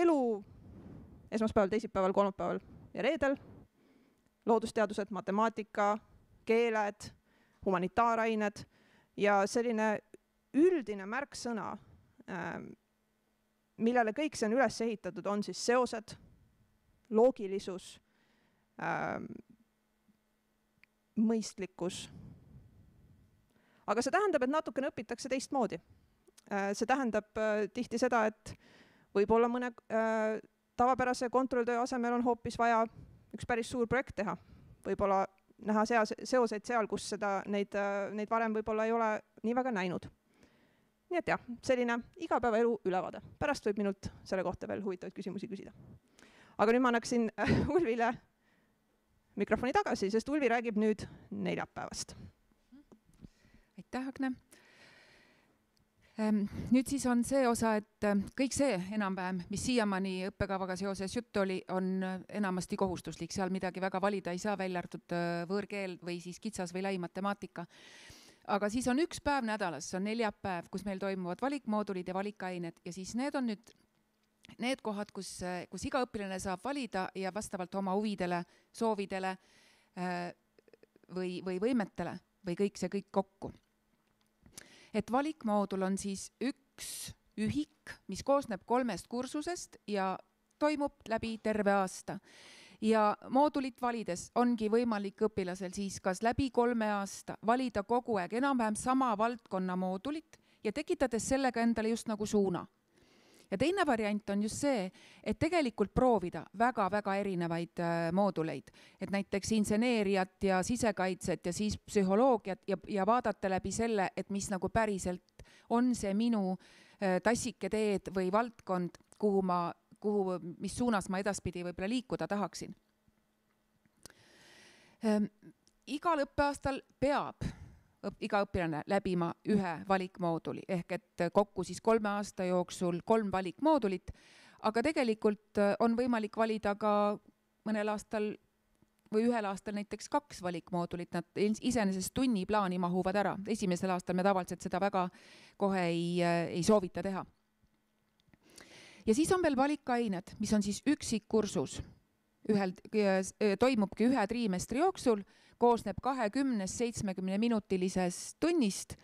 S5: elu esmaspäeval, teisipäeval, kolmapäeval ja reedel, loodusteadused, matemaatika, keeled, humanitaarained ja selline üldine märksõna, millele kõik see on üles ehitatud, on siis seosed, loogilisus, mõistlikkus. Aga see tähendab, et natukene õpitakse teistmoodi. See tähendab tihti seda, et võib-olla mõne tavapärase kontrolltöö asemel on hoopis vaja üks päris suur projekt teha. Võib-olla näha seoseid seal, kus neid varem võib-olla ei ole nii väga näinud. Nii et jah, selline igapäevaelu ülevaade. Pärast võib minult selle kohta veel huvitavaid küsimusi küsida. Aga nüüd ma annaksin Ulvile mikrofoni tagasi, sest Ulvi räägib nüüd neljapäevast.
S4: Aitäh, Agne. Nüüd siis on see osa, et kõik see enam-vähem, mis siiamaani õppekavaga seoses jutt oli, on enamasti kohustuslik. Seal midagi väga valida ei saa, välja arvatud võõrkeel või siis kitsas või lai matemaatika. Aga siis on üks päev nädalas, see on neljapäev, kus meil toimuvad valikmoodulid ja valikained ja siis need on nüüd need kohad, kus iga õpilane saab valida ja vastavalt oma huvidele, soovidele või võimetele või kõik see kõik kokku. Et valikmoodul on siis üks ühik, mis koosneb 3 kursusest ja toimub läbi terve aasta. Ja moodulit valides ongi võimalik õpilasel siis kas läbi 3 aasta valida kogu aeg enam-vähem sama valdkonna moodulit ja tekitades sellega endale just nagu suuna. Ja teine variant on just see, et tegelikult proovida väga-väga erinevaid mooduleid, et näiteks inseneeriat ja sisekaitset ja siis psühholoogiat ja vaadata läbi selle, et mis nagu päriselt on see minu tassike teed või valdkond, mis suunas ma edaspidi võib-olla liikuda tahaksin. Igal õppeaastal peab iga õpilane läbima ühe valikmooduli, ehk et kokku siis 3 aasta jooksul 3 valikmoodulit, aga tegelikult on võimalik valida ka mõnel aastal või ühel aastal näiteks 2 valikmoodulit, nad iseenesest tunniplaani mahuvad ära. Esimesel aastal me tavaliselt seda väga kohe ei soovita teha. Ja siis on veel valikained, mis on siis üksik kursus. Toimubki 1 triimestri jooksul, koosneb 20-70 minutilisest tunnist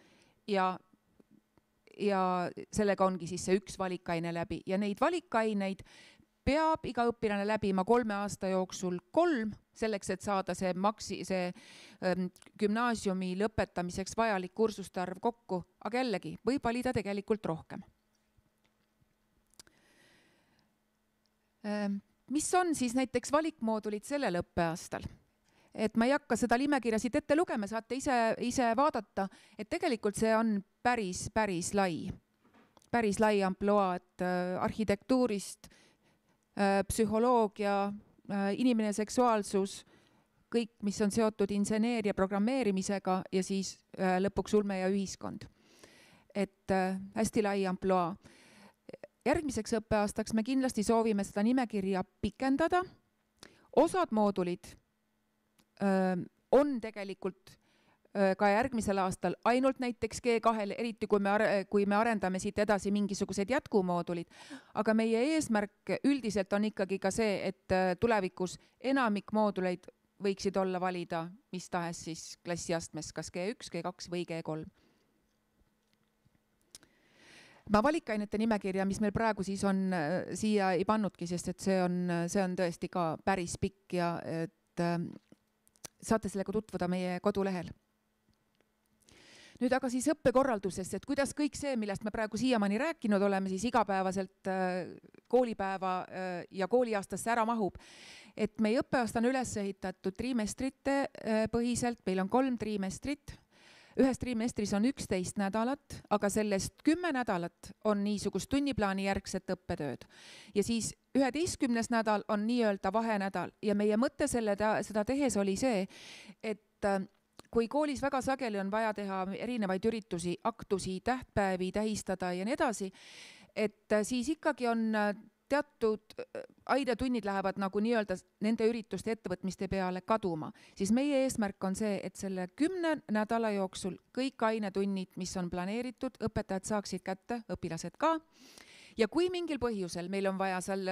S4: ja sellega ongi siis see üks valikaine läbi. Ja neid valikaineid peab iga õpilane läbima 3 aasta jooksul 3, selleks, et saada see gümnaasiumi lõpetamiseks vajalik kursuste arv kokku, aga jällegi võib valida tegelikult rohkem. Mis on siis näiteks valikmoodulid sellel õppeaastal? Et ma ei hakka seda nimekirja siit ette lugema, saate ise vaadata, et tegelikult see on päris lai amploa, et arhitektuurist, psühholoogia, inimene seksuaalsus, kõik, mis on seotud inseneeria programmeerimisega ja siis lõpuks ulme ja ühiskond. Et hästi lai amploa. Järgmiseks õppeaastaks me kindlasti soovime seda nimekirja pikendada. Osad moodulid on tegelikult ka järgmisel aastal ainult näiteks G2, eriti kui me arendame siit edasi mingisugused jätkumoodulid. Aga meie eesmärk üldiselt on ikkagi ka see, et tulevikus enamik mooduleid võiksid olla valida mis tahes siis klassiastmes, kas G1, G2 või G3. Ma valikainete nimekirja, mis meil praegu siis on, siia ei pannudki, sest et see on tõesti ka päris pikk ja et saate sellega tutvuda meie kodulehel. Nüüd aga siis õppekorraldusest, et kuidas kõik see, millest me praegu siiamaani rääkinud oleme, siis igapäevaselt koolipäeva ja kooliaastasse ära mahub. Et meie õppeaasta on üles ehitatud triimestrite põhiselt, meil on 3 triimestrit. Ühes trimestris on 11 nädalat, aga sellest 10 nädalat on niisugust tunniplaani järgset õppetööd. Ja siis 11. nädal on nii-öelda vahenädal ja meie mõte seda tehes oli see, et kui koolis väga sageli on vaja teha erinevaid üritusi, aktusi, tähtpäevi tähistada ja nii edasi, et siis ikkagi on teatud ainetunnid lähevad nagu nii-öelda nende ürituste ettevõtmiste peale kaduma, siis meie eesmärk on see, et selle 10 nädala jooksul kõik ainetunnid, mis on planeeritud, õpetajad saaksid kätte, õpilased ka. Ja kui mingil põhjusel meil on vaja seal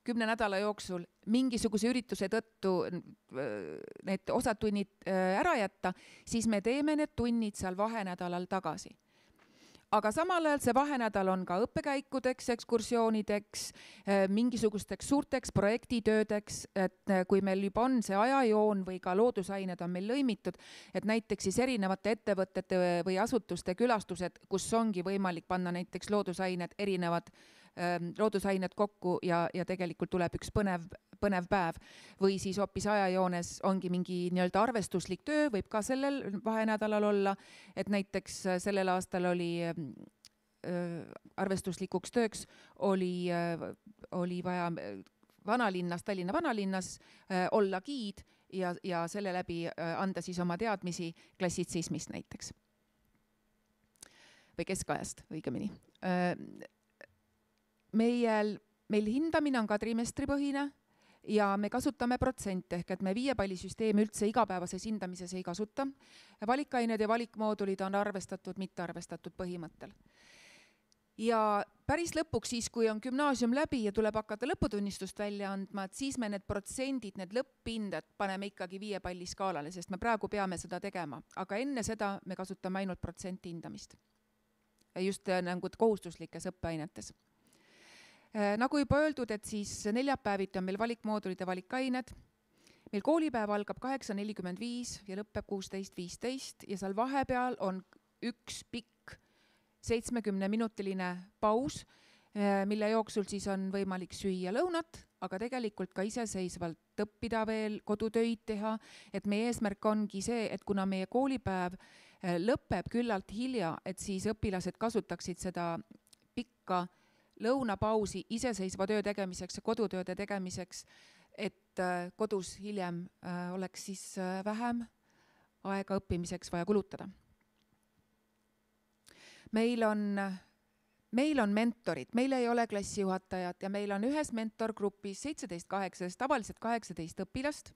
S4: 10 nädala jooksul mingisuguse ürituse tõttu need osad tunnid ära jätta, siis me teeme need tunnid seal vahenädalal tagasi. Aga samal ajal see vahenädal on ka õppekäikudeks, ekskursioonideks, mingisugusteks suurteks projektitöödeks, et kui meil juba on see ajajoon või ka loodusained on meil lõimitud, et näiteks siis erinevate ettevõtete või asutuste külastused, kus ongi võimalik panna näiteks loodusained, erinevad loodusained kokku ja tegelikult tuleb üks põnev päev või siis hoopis ajajoones ongi mingi nii-öelda arvestuslik töö, võib ka sellel vahenädalal olla, et näiteks sellel aastal oli arvestuslikuks tööks oli vaja vanalinnas, Tallinna vanalinnas olla giid ja selle läbi anda siis oma teadmisi klassitsismist näiteks. Või keskajast õigemini. Meil hindamine on ka trimestripõhine ja me kasutame protsente, ehk et me 5 pallisüsteemi üldse igapäevases hindamises ei kasuta. Valikained ja valikmoodulid on arvestatud, mitte arvestatud põhimõttel. Ja päris lõpuks siis, kui on gümnaasium läbi ja tuleb hakata lõputunnistust välja andma, et siis me need protsendid, need lõpphinded paneme ikkagi 5 palli skaalale, sest me praegu peame seda tegema. Aga enne seda me kasutame ainult protsenti hindamist. Just nagu kohustuslikes õppeainetes. Nagu juba öeldud, et siis neljapäeviti on meil valikmoodulid ja valikained. Meil koolipäev algab 8:45 ja lõpeb 16:15 ja seal vahepeal on üks pikk 70-minutiline paus, mille jooksul siis on võimalik süüa lõunat, aga tegelikult ka iseseisvalt õppida veel, kodutöid teha, et meie eesmärk ongi see, et kuna meie koolipäev lõpeb küllalt hilja, et siis õpilased kasutaksid seda pikka lõunapausi iseseisva töö tegemiseks ja kodutööde tegemiseks, et kodus hiljem oleks siis vähem aega õppimiseks vaja kulutada. Meil on mentorid, meil ei ole klassijuhatajad ja meil on ühes mentorgrupis 17-18, tavaliselt 18 õpilast.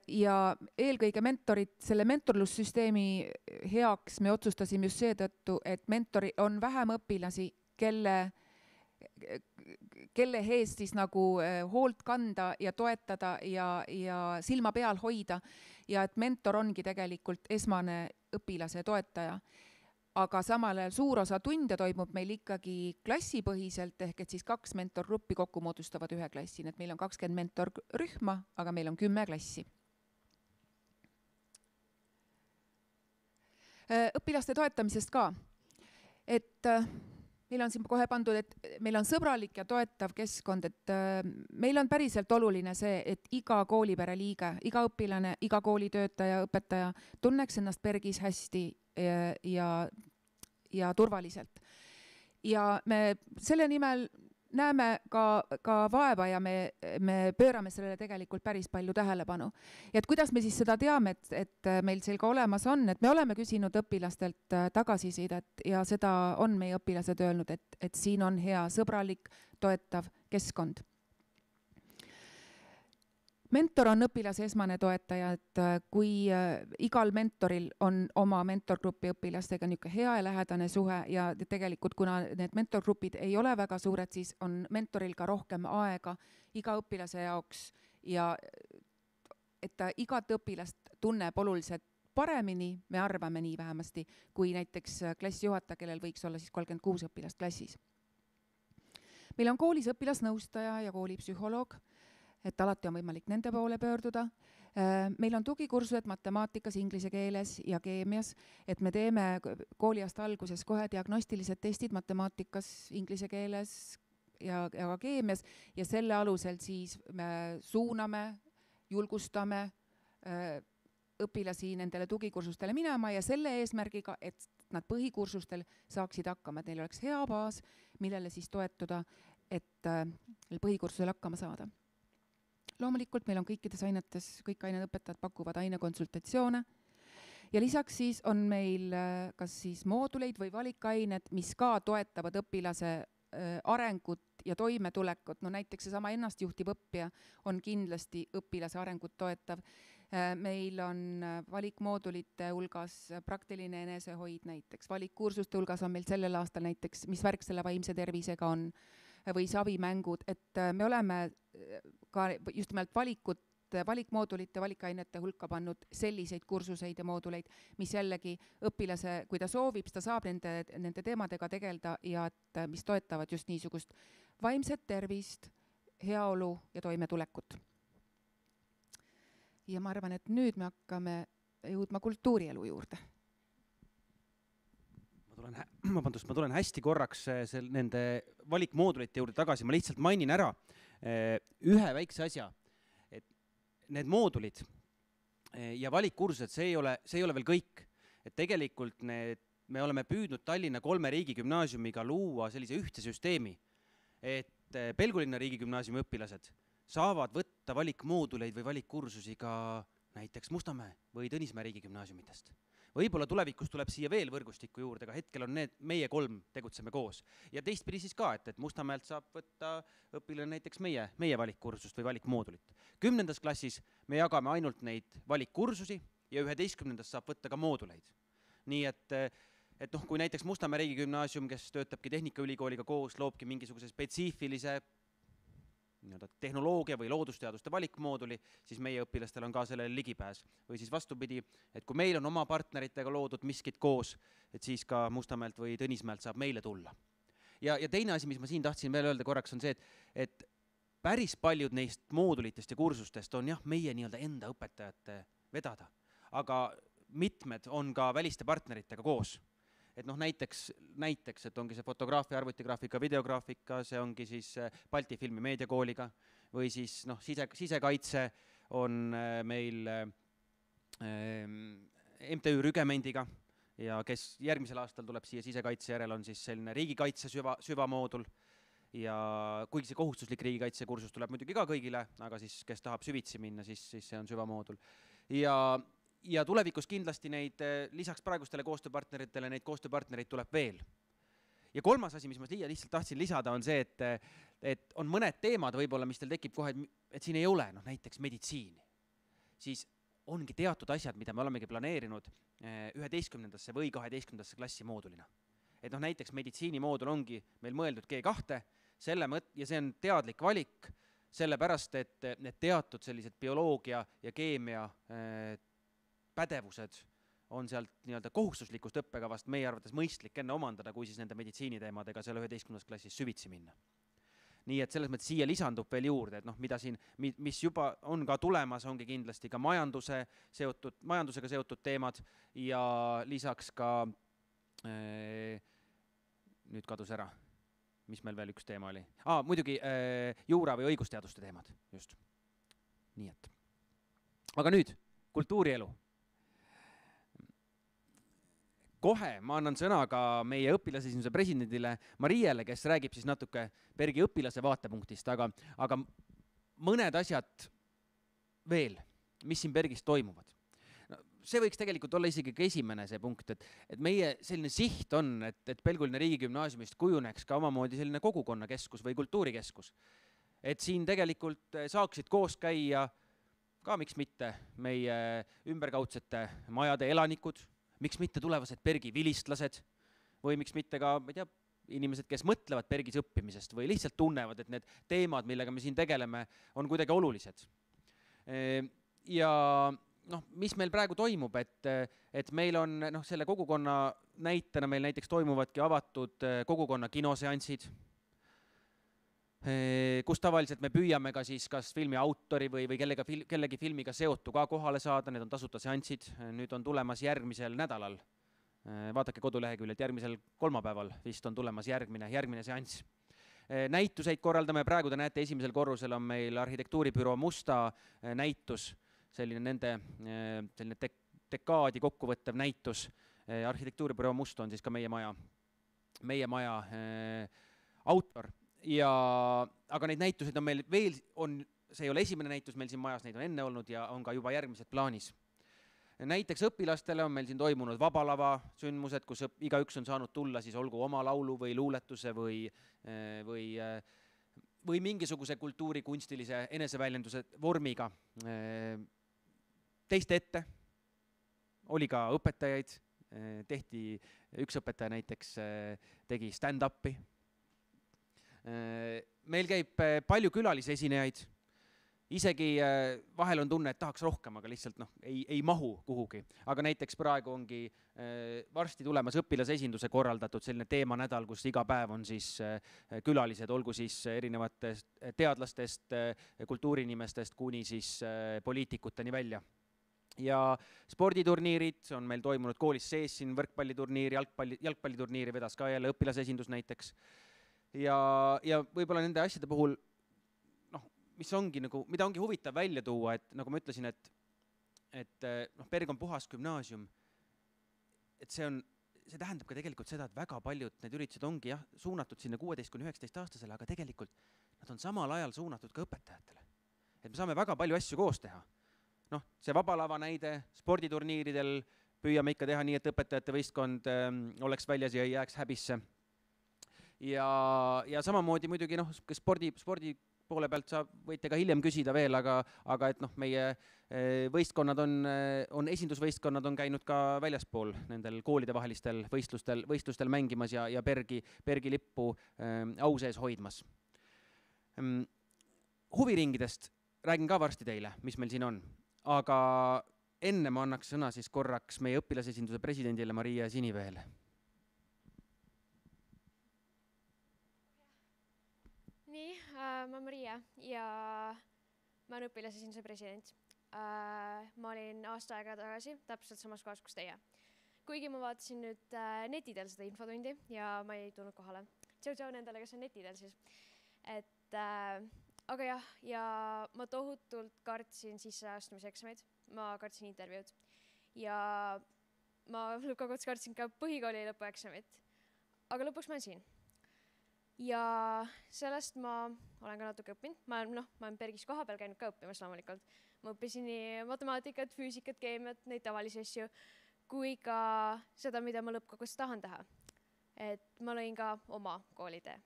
S4: Ja eelkõige mentorid, selle mentorlussüsteemi heaks me otsustasime just seetõttu, et mentori on vähem õpilasi, kelle eest siis nagu hoolt kanda ja toetada ja silma peal hoida ja et mentor ongi tegelikult esmane õpilase toetaja. Aga samal ajal suur osa tunde toimub meil ikkagi klassipõhiselt, ehk et siis 2 mentorgruppi kokku moodustavad 1 klassi, et meil on 20 mentorrühma, aga meil on 10 klassi. Õpilaste toetamisest ka, et meil on siin kohe pandud, et meil on sõbralik ja toetav keskkond, et meil on päriselt oluline see, et iga koolipere liige, iga õpilane, iga koolitöötaja, õpetaja tunneks ennast PERGis hästi ja turvaliselt. Ja me selle nimel näeme ka vaeva ja me pöörame sellele tegelikult päris palju tähelepanu. Ja et kuidas me siis seda teame, et meil seal ka olemas on, et me oleme küsinud õpilastelt tagasisidet ja seda on meie õpilased öelnud, et siin on hea sõbralik, toetav keskkond. Mentor on õpilase esmane toetaja, et kui igal mentoril on oma mentorgrupi õpilastega niisugune hea ja lähedane suhe ja tegelikult kuna need mentorgrupid ei ole väga suured, siis on mentoril ka rohkem aega iga õpilase jaoks ja et ta igat õpilast tunneb oluliselt paremini, me arvame nii vähemasti, kui näiteks klassijuhataja, kellel võiks olla siis 36 õpilast klassis. Meil on koolis õpilasnõustaja ja koolipsühholoog, et alati on võimalik nende poole pöörduda. Meil on tugikursused matemaatikas, inglise keeles ja keemias, et me teeme kooliaasta alguses kohe diagnostilised testid matemaatikas, inglise keeles ja ka keemias ja selle alusel siis me suuname, julgustame õpilasi nendele tugikursustele minema ja selle eesmärgiga, et nad põhikursustel saaksid hakkama, et neil oleks hea baas, millele siis toetuda, et põhikursusel hakkama saada. Loomulikult meil on kõikides ainetes, kõik aineõpetajad pakuvad ainekonsultatsioone ja lisaks siis on meil kas siis mooduleid või valikained, mis ka toetavad õpilase arengut ja toimetulekut. No näiteks seesama ennastjuhtiv õppija on kindlasti õpilase arengut toetav. Meil on valikmoodulite hulgas praktiline enesehoid näiteks. Valikkursuste hulgas on meil sellel aastal näiteks, mis värk selle vaimse tervisega on, või savimängud, et me oleme ka just nimelt valikmoodulite, valikainete hulka pannud selliseid kursuseid ja mooduleid, mis jällegi õpilase, kui ta soovib, ta saab nende teemadega tegeleda ja et, mis toetavad just niisugust vaimset tervist, heaolu ja toimetulekut. Ja ma arvan, et nüüd me hakkame jõudma kultuurielu juurde.
S3: Ma tulen hästi korraks nende valikmoodulite juurde tagasi. Ma lihtsalt mainin ära ühe väikse asja. Need moodulid ja valikkursused, see ei ole veel kõik. Et tegelikult me oleme püüdnud Tallinna 3 riigigümnaasiumiga luua sellise ühtse süsteemi, et Pelgulinna riigigümnaasiumi õpilased saavad võtta valikmooduleid või valikkursusi ka näiteks Mustamäe või Tõnismäe riigigümnaasiumitest. Võib-olla tulevikus tuleb siia veel võrgustikku juurde, aga hetkel on meie 3 tegutseme koos. Ja teistpidi siis ka, et Mustamäelt saab võtta õpilane näiteks meie valikkursust või valikmoodulit. 10. klassis me jagame ainult neid valikkursusi ja 11. saab võtta ka mooduleid. Nii et kui näiteks Mustamäe riigigümnaasium, kes töötabki Tehnikaülikooliga koos, loobki mingisuguse spetsiifilise tehnoloogia või loodusteaduste valikmooduli, siis meie õpilastel on ka sellele ligipääs. Või siis vastupidi, et kui meil on oma partneritega loodud miskit koos, et siis ka Mustamäelt või Tõnismäelt saab meile tulla. Ja teine asi, mis ma siin tahtsin veel öelda korraks, on see, et päris paljud neist moodulitest ja kursustest on meie enda õpetajate vedada, aga mitmed on ka väliste partneritega koos. Et näiteks, et ongi see fotograafia, arvutigraafika, videograafika, see ongi siis Balti filmi meediakooliga või siis sisekaitse on meil MTÜ Rügemendiga ja kes järgmisel aastal tuleb siia sisekaitse järel on siis selline riigikaitse süvamoodul ja kuigi see kohustuslik riigikaitse kursus tuleb muidugi ka kõigile, aga siis kes tahab süvitsi minna, siis see on süvamoodul. Ja tulevikus kindlasti neid, lisaks praegustele koostööpartneritele, neid koostööpartnereid tuleb veel. Ja kolmas asi, mis ma lihtsalt tahtsin lisada, on see, et on mõned teemad võib-olla, mis teil tekib kohe, et siin ei ole näiteks meditsiini. Siis ongi teatud asjad, mida me olemegi planeerinud 11. või 12. klassi moodulina. Et näiteks meditsiinimoodul ongi meil mõeldud G2 ja see on teadlik valik, sellepärast, et need teatud sellised bioloogia ja keemia pädevused on sealt nii-öelda kohustuslikust õppekavast meie arvates mõistlik enne omandada, kui siis nende meditsiiniteemadega seal 11. klassis süvitsi minna. Nii et selles mõttes siia lisandub veel juurde, et mida siin, mis juba on ka tulemas, ongi kindlasti ka majandusega seotud teemad ja lisaks ka, nüüd kadus ära, mis meil veel üks teema oli. Muidugi juura või õigusteaduste teemad, just. Nii et. Aga nüüd, kultuurielu. Kohe ma annan sõna ka meie õpilasesinduse presidendile Marielle, kes räägib siis natuke Bergi õpilase vaatepunktist, aga mõned asjad veel, mis siin Bergis toimuvad. See võiks tegelikult olla isegi esimene see punkt, et meie selline siht on, et Pelgulinna riigigümnaasiumist kujuneks ka omamoodi selline kogukonnakeskus või kultuurikeskus. Et siin tegelikult saaksid koos käia ka miks mitte meie ümberkaudsete majade elanikud, miks mitte tulevased Bergi vilistlased või miks mitte ka, ma ei tea, inimesed, kes mõtlevad Bergis õppimisest või lihtsalt tunnevad, et need teemad, millega me siin tegeleme, on kuidagi olulised. Ja mis meil praegu toimub, et meil on selle kogukonna näitena meil näiteks toimuvadki avatud kogukonna kinoseansid, kus tavaliselt me püüame ka siis kas filmi autori või kellegi filmiga seotu ka kohale saada, need on tasuta seansid, nüüd on tulemas järgmisel nädalal, vaadake koduleheküljelt, järgmisel kolmapäeval vist on tulemas järgmine seanss. Näituseid korraldame, praegu te näete, esimesel korrusel on meil arhitektuuribüroo Musta näitus, selline dekaadi kokkuvõttev näitus, arhitektuuribüroo Must on siis ka meie maja autor. Aga neid näituseid on meil veel, see ei ole esimene näitus meil siin majas, neid on enne olnud ja on ka juba järgmised plaanis. näiteks õpilastele on meil siin toimunud vabalava sündmused, kus igaüks on saanud tulla siis olgu oma laulu või luuletuse või mingisuguse kultuurikunstilise eneseväljenduse vormiga teiste ette. Oli ka õpetajaid, üks õpetaja näiteks tegi stand-upi. Meil käib palju külalisesinejaid, isegi vahel on tunne, et tahaks rohkem, aga lihtsalt ei mahu kuhugi. Aga näiteks praegu ongi varsti tulemas õpilasesinduse korraldatud selline teemanädal, kus iga päev on siis külalised, olgu siis erinevatest teadlastest, kultuuriinimestest kuni siis poliitikuteni välja. Ja sporditurniirid on meil toimunud koolis sees siin võrkpalliturniiri, jalgpalliturniiri vedas ka jälle õpilasesindus näiteks. Ja võib-olla nende asjade puhul, mida ongi huvitav välja tuua, et nagu ma ütlesin, et Berg on puhas gümnaasium, et see tähendab ka tegelikult seda, et väga paljud need üritused ongi suunatud sinna 16–19 aastasele, aga tegelikult nad on samal ajal suunatud ka õpetajatele. Et me saame väga palju asju koos teha. See vabalava näide sporditurniiridel püüame ikka teha nii, et õpetajate võistkond oleks väljas ja ei jääks häbisse. Ja samamoodi muidugi spordi poole pealt võite ka hiljem küsida veel, aga et meie võistkonnad esindusvõistkonnad on käinud ka väljaspool nendel koolide vahelistel võistlustel mängimas ja Bergi lippu au sees hoidmas. Huviringidest räägin ka varsti teile, mis meil siin on, aga enne ma annaks sõna siis korraks meie õpilasesinduse presidendile Maria Siniveele.
S6: Nii, ma Maria ja ma olen õpilasesinduse president. Ma olin aasta aega tagasi täpselt samas kohas, kus teie. Kuigi ma vaatasin nüüd netidel seda infotundi ja ma ei tulnud kohale. Tšau nendele, kes on netidel siis. Aga jah, ja ma tohutult kartsin sisseastumiseksameid, ma kartsin intervjuud ja ma lõpuks kartsin ka põhikooli lõpueksamit. Aga lõpuks ma olen siin. Ja sellest ma olen ka natuke õppinud. Ma olen Bergis koha peal käinud ka õppimas loomulikult. Ma õppisin nii matemaatikat, füüsikat, keemiat, neid tavalisi asju, kui ka seda, mida ma lõppkokkuvõttes tahan teha. Et ma lõin ka oma koolitee.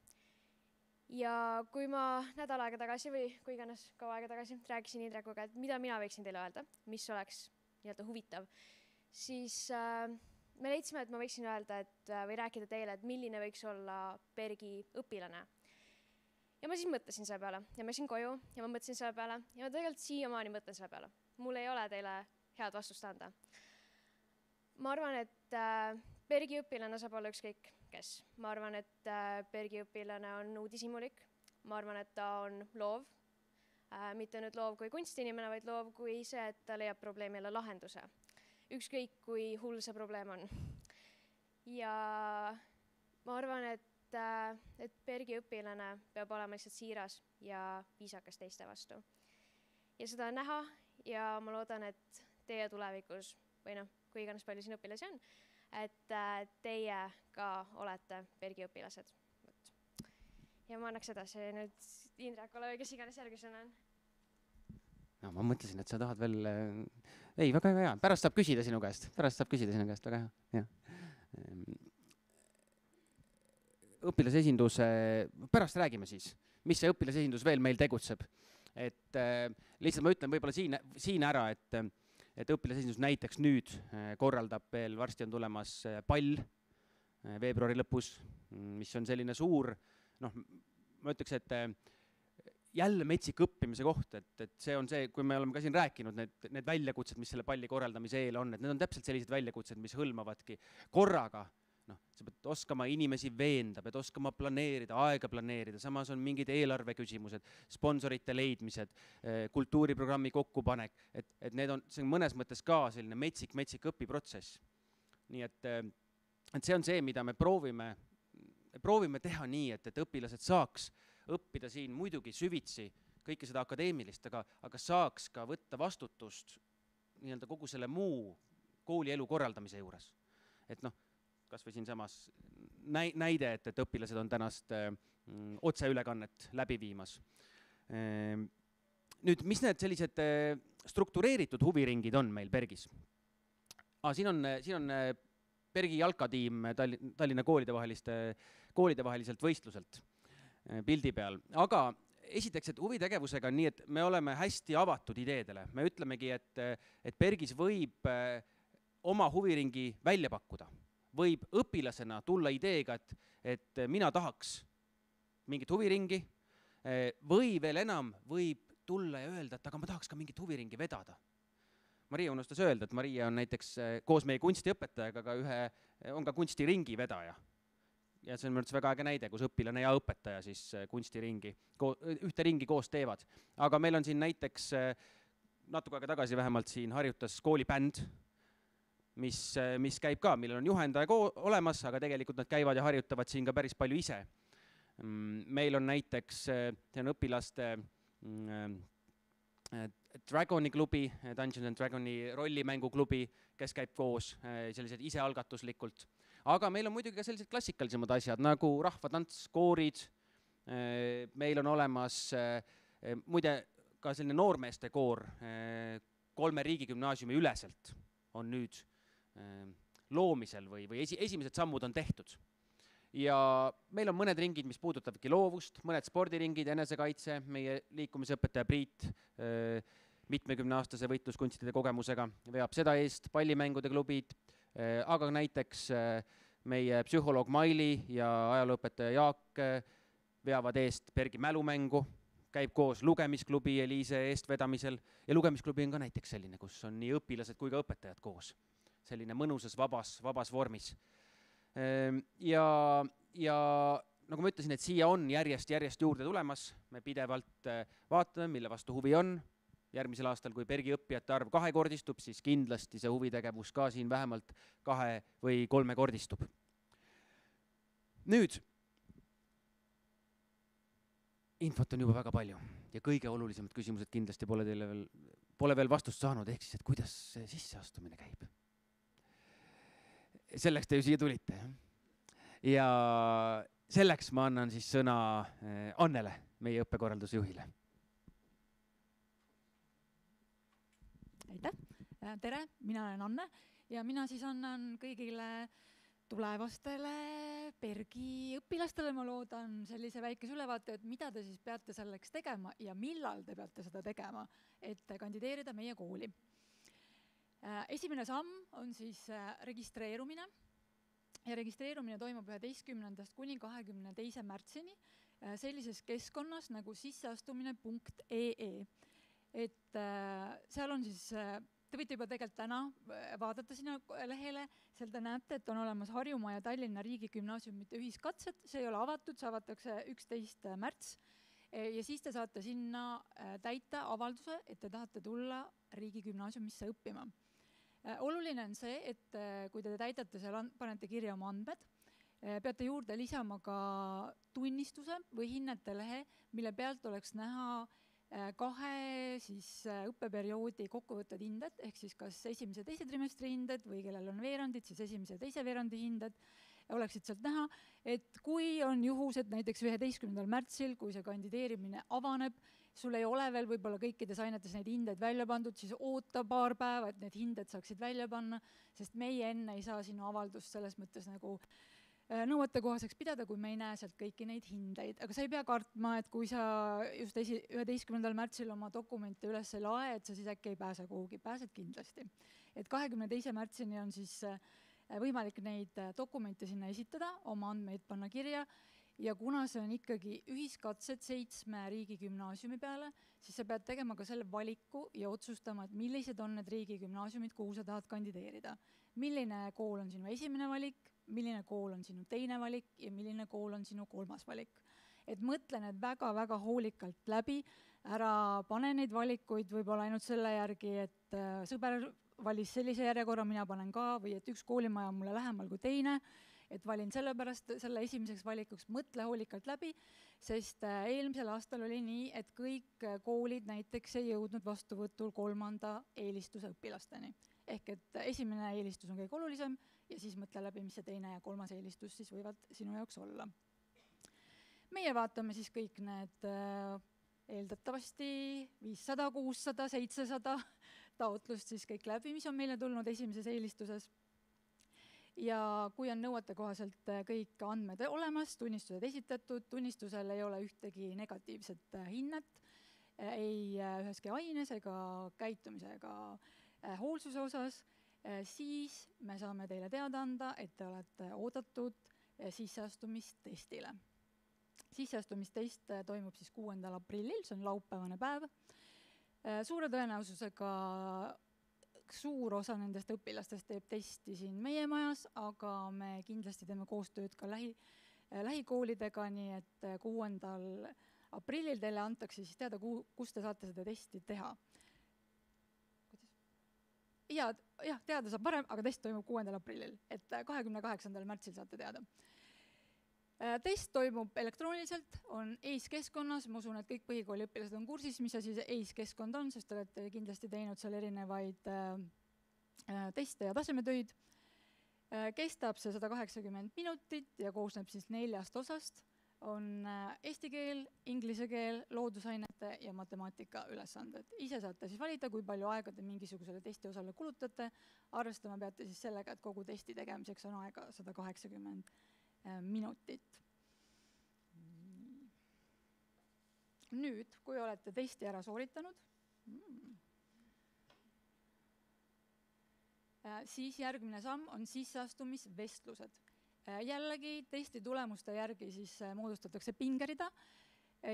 S6: Ja kui ma nädal aega tagasi või kui iganes kaua aega tagasi rääkisin Indrekuga, et mida mina võiksin teile öelda, mis oleks nii-öelda huvitav, siis me leidsime, et ma võiksin öelda või rääkida teile, et milline võiks olla Bergi õpilane. Ja ma siis mõtlesin selle peale ja ma läksin koju ja ma mõtlesin selle peale ja ma tegelikult siiamaani mõtlen selle peale. Mul ei ole teile head vastust anda. Ma arvan, et Bergi õpilane saab olla ükskõik kes. Ma arvan, et Bergi õpilane on uudishimulik. Ma arvan, et ta on loov. Mitte nüüd loov kui kunstinimene, vaid loov kui see, et ta leiab probleemile lahenduse. Ükskõik kui hull see probleem on. Ja ma arvan, et Bergi õpilane peab olema lihtsalt siiras ja viisakas teiste vastu. Ja seda on näha ja ma loodan, et teie tulevikus, või kui iganes palju siin õpilasi on, et teie ka olete Bergi õpilased. Ja ma annaks edasi nüüd Indrekule või kes iganes järgmisena on.
S3: No, ma mõtlesin, et sa tahad veel... Ei, väga hea. Pärast saab küsida sinu käest. Väga hea. Õpilasesinduse... Pärast räägime siis, mis see õpilasesindus veel meil tegutseb. Et lihtsalt ma ütlen võib-olla siin ära, et õpilasesindus näiteks nüüd korraldab veel, varsti on tulemas pall veebruari lõpus, mis on selline suur, ma ütleks, et jälle metsik õppimise koht, et see on see, kui me oleme ka siin rääkinud, need väljakutsed, mis selle palli korraldamise eel on, et need on täpselt sellised väljakutsed, mis hõlmavadki korraga. Sa pead oskama inimesi veenda, pead oskama planeerida, aega planeerida, samas on mingid eelarve küsimused, sponsorite leidmised, kultuuriprogrammi kokkupanek, et need on, see on mõnes mõttes ka selline metsik õpiprotsess. Nii et see on see, mida me proovime teha nii, et õpilased saaks õppida siin muidugi süvitsi kõike seda akadeemilist, aga saaks ka võtta vastutust nii-öelda kogu selle muu koolielu korraldamise juures. Et kas või siin samas näide, et õpilased on tänast otseülekannet läbi viimas. Nüüd, mis need sellised struktureeritud huviringid on meil Bergis? Siin on Bergi jalkatiim Tallinna koolidevaheliselt võistluselt pildi peal. Aga esiteks, et huvitegevusega on nii, et me oleme hästi avatud ideedele. Me ütlemegi, et Bergis võib oma huviringi välja pakkuda. Võib õpilasena tulla ideega, et mina tahaks mingit huviringi, või veel enam võib tulla ja öelda, et aga ma tahaks ka mingit huviringi vedada. Maria unustas öelda, et Maria on näiteks koos meie kunstiõpetajaga on ka kunstiringi vedaja. Ja see on mõttes väga äge näide, kus õpilane ja õpetaja siis kunstiringi, ühte ringi koos teevad. Aga meil on siin näiteks natuke aega tagasi vähemalt siin harjutas koolibänd, mis käib ka, millel on juhendaja olemas, aga tegelikult nad käivad ja harjutavad siin ka päris palju ise. Meil on näiteks, see on õpilaste Dragoni klubi, Dungeons & Dragoni rollimänguklubi, kes käib koos sellised isealgatuslikult. Aga meil on muidugi ka sellised klassikalisemad asjad, nagu rahvatants, koorid. Meil on olemas muide ka selline noormeeste koor 3 riigigümnaasiumi üleselt on nüüd loomisel või esimesed sammud on tehtud. Ja meil on mõned ringid, mis puudutavadki loovust, mõned spordiringid, enesekaitse, meie liikumisõpetaja Priit, mitmekümneaastase võitluskunstide kogemusega, veab seda eest, pallimängude klubid, aga näiteks meie psühholoog Maili ja ajalooõpetaja Jaak veavad eest Bergi mälumängu, käib koos lugemisklubi Eliise eestvedamisel ja lugemisklubi on ka näiteks selline, kus on nii õpilased kui ka õpetajad koos. Selline mõnusas, vabas vormis. Ja nagu ma ütlesin, et siia on järjest juurde tulemas, me pidevalt vaatame, mille vastu huvi on. Järgmisel aastal, kui Bergi õppijate arv 2-kordistub, siis kindlasti see huvitegevus ka siin vähemalt 2 või 3-kordistub. Nüüd, infot on juba väga palju ja kõige olulisemad küsimused kindlasti pole veel vastust saanud, ehk siis, et kuidas see sisseastumine käib. Selleks te ju siia tulite. Ja selleks ma annan siis sõna Annele, meie õppekorraldusjuhile.
S7: Aitäh! Tere, mina olen Anne ja mina siis annan kõigile tulevastele Bergi õpilastele, ma loodan sellise väikese ülevaate, et mida te siis peate selleks tegema ja millal te peate seda tegema, et kandideerida meie kooli. Esimene samm on siis registreerumine ja registreerumine toimub 11. kuni 22. märtsini sellises keskkonnas nagu sisseastumine.ee. Et seal on siis, te võite juba tegelikult täna vaadata sinna lehele, seal te näete, et on olemas Harjumaa ja Tallinna riigigümnaasiumite ühiskatsed, see ei ole avatud, see avatakse 11. märts ja siis te saate sinna täita avalduse, et te tahate tulla riigigümnaasiumisse õppima. Oluline on see, et kui te täidate seal, panete kirja oma andmed, peate juurde lisama ka tunnistuse või hinnete lehe, mille pealt oleks näha 2 siis õppeperioodi kokkuvõtted hinded, ehk siis kas esimese ja teise trimestri hinded või kellel on veerandid, siis esimese ja teise veerandi hinded, oleksid sealt näha, et kui on juhused näiteks 11. märtsil, kui see kandideerimine avaneb, sul ei ole veel võib-olla kõikides ainetes neid hindeid välja pandud, siis oota paar päeva, et need hinded saaksid välja panna, sest meie enne ei saa sinu avaldust selles mõttes nagu nõuetekohaseks pidada, kui me ei näe sealt kõiki neid hindeid. Aga sa ei pea kartma, et kui sa just 11. märtsil oma dokumente üles ei lae, et sa siis äkki ei pääse kuhugi, pääsed kindlasti. Et 22. märtsini on siis võimalik neid dokumente sinna esitada, oma andmeid panna kirja ja kuna see on ikkagi ühiskatsed 7 riigigümnaasiumi peale, siis sa pead tegema ka selle valiku ja otsustama, et millised on need riigigümnaasiumid, kuhu sa tahad kandideerida. Milline kool on sinu esimene valik, milline kool on sinu teine valik ja milline kool on sinu 3. valik. Et mõtle need väga-väga hoolikalt läbi, ära pane neid valikuid võib-olla ainult selle järgi, et sõber valis sellise järjekorra, mina panen ka, või et üks koolimaja on mulle lähemal kui teine, et valin sellepärast selle esimeseks valikuks, mõtle hoolikalt läbi, sest eelmisel aastal oli nii, et kõik koolid näiteks ei jõudnud vastuvõtul 3. eelistuse õpilasteni. Ehk et esimene eelistus on kõige olulisem ja siis mõtle läbi, mis see teine ja 3. eelistus siis võivad sinu jaoks olla. Meie vaatame siis kõik need eeldatavasti 500, 600, 700 taotlust siis kõik läbi, mis on meile tulnud esimeses eelistuses. Ja kui on nõuete kohaselt kõik andmed olemas, tunnistused esitatud, tunnistusel ei ole ühtegi negatiivset hinnet, ei üheski aines ega käitumise ega hoolsuse osas, siis me saame teile teada anda, et te olete oodatud sisseastumistestile. Sisseastumistest toimub siis 6. aprillil, see on laupäevane päev. Suure tõenäosusega suur osa nendest õpilastest teeb testi siin meie majas, aga me kindlasti teeme koostööd ka lähikoolidega, nii et 6. aprillil teile antakse siis teada, kus te saate seda testi teha. Jah, teada saab varem, aga test toimub 6. aprillil, et 28. märtsil saate teada. Test toimub elektrooniliselt, on EIS-keskkonnas, ma usun, et kõik põhikooli õpilased on kursis, mis asi see EIS-keskkond on, sest te olete kindlasti teinud seal erinevaid teste ja tasemetöid. Kestab see 180 minutit ja koosneb siis 4 osast. On eesti keel, inglise keel, loodusainete ja matemaatika ülesanded. Ise saate siis valida, kui palju aega te mingisugusele testi osale kulutate. Arvestama peate siis sellega, et kogu testi tegemiseks on aega 180 minutit. Nüüd, kui olete testi ära sooritanud, siis järgmine samm on sisseastumisvestlused. Jällegi testi tulemuste järgi siis moodustatakse pingerida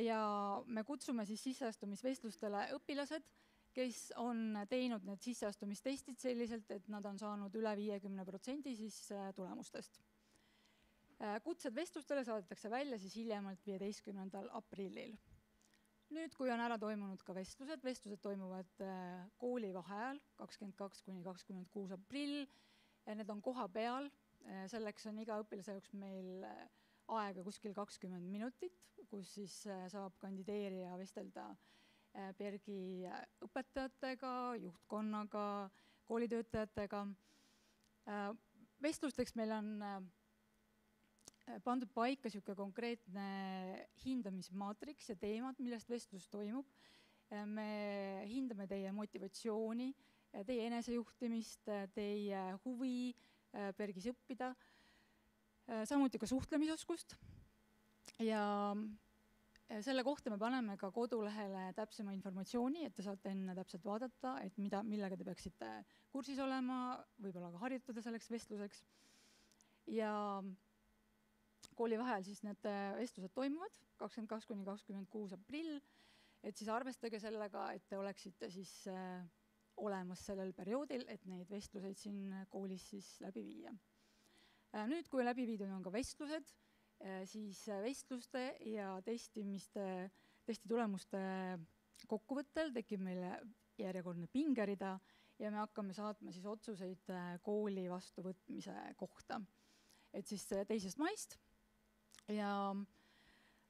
S7: ja me kutsume siis sisseastumisvestlustele õpilased, kes on teinud need sisseastumistestid selliselt, et nad on saanud üle 50% siis tulemustest. Kutsed vestlustele saadetakse välja siis hiljemalt 15. aprillil. Nüüd, kui on ära toimunud ka vestlused toimuvad kooli vaheajal 22–26 aprill. Need on koha peal, selleks on iga õpilase jaoks meil aega kuskil 20 minutit, kus siis saab kandideerija vestelda PERGi õpetajatega, juhtkonnaga, koolitöötajatega. Vestlusteks meil on pandud paika niisugune konkreetne hindamismaatriks ja teemad, millest vestlus toimub. Me hindame teie motivatsiooni, teie enesejuhtimist, teie huvi PERGis õppida, samuti ka suhtlemisoskust. Ja selle kohta me paneme ka kodulehele täpsema informatsiooni, et te saate enne täpselt vaadata, et millega te peaksite kursis olema, võib-olla ka harjutada selleks vestluseks. Ja kooli vahel siis need vestlused toimuvad 22–26 aprill, et siis arvestage sellega, et te oleksite siis olemas sellel perioodil, et neid vestluseid siin koolis siis läbi viia. Nüüd, kui läbi viidud on ka vestlused, siis vestluste ja testi tulemuste kokkuvõttel tekib meile järjekordne pingerida ja me hakkame saatma siis otsuseid kooli vastuvõtmise kohta. Et siis 2. maist ja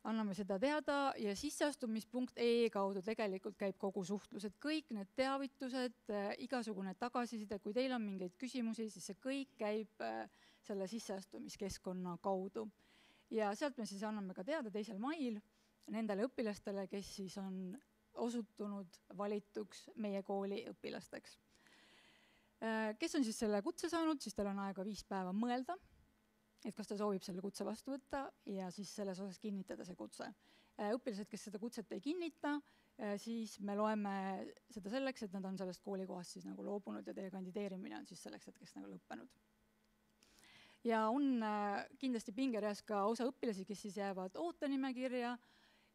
S7: anname seda teada ja sisseastumis.ee kaudu tegelikult käib kogu suhtlus, et kõik need teavitused, igasugune tagasiside, kui teil on mingeid küsimusi, siis see kõik käib selle sisseastumiskeskkonna kaudu. Ja sealt me siis anname ka teada 2. mail nendele õpilastele, kes siis on osutunud valituks meie kooli õpilasteks. Kes on siis selle kutse saanud, siis tal on aega 5 päeva mõelda, et kas ta soovib selle kutse vastu võtta ja siis selles osas kinnitada see kutse. Õpilased, kes seda kutset ei kinnita, siis me loeme seda selleks, et nad on sellest koolikohast siis nagu loobunud ja teie kandideerimine on siis selleks hetkeks nagu lõppenud. Ja on kindlasti pingereas ka osa õpilasi, kes siis jäävad ootenimekirja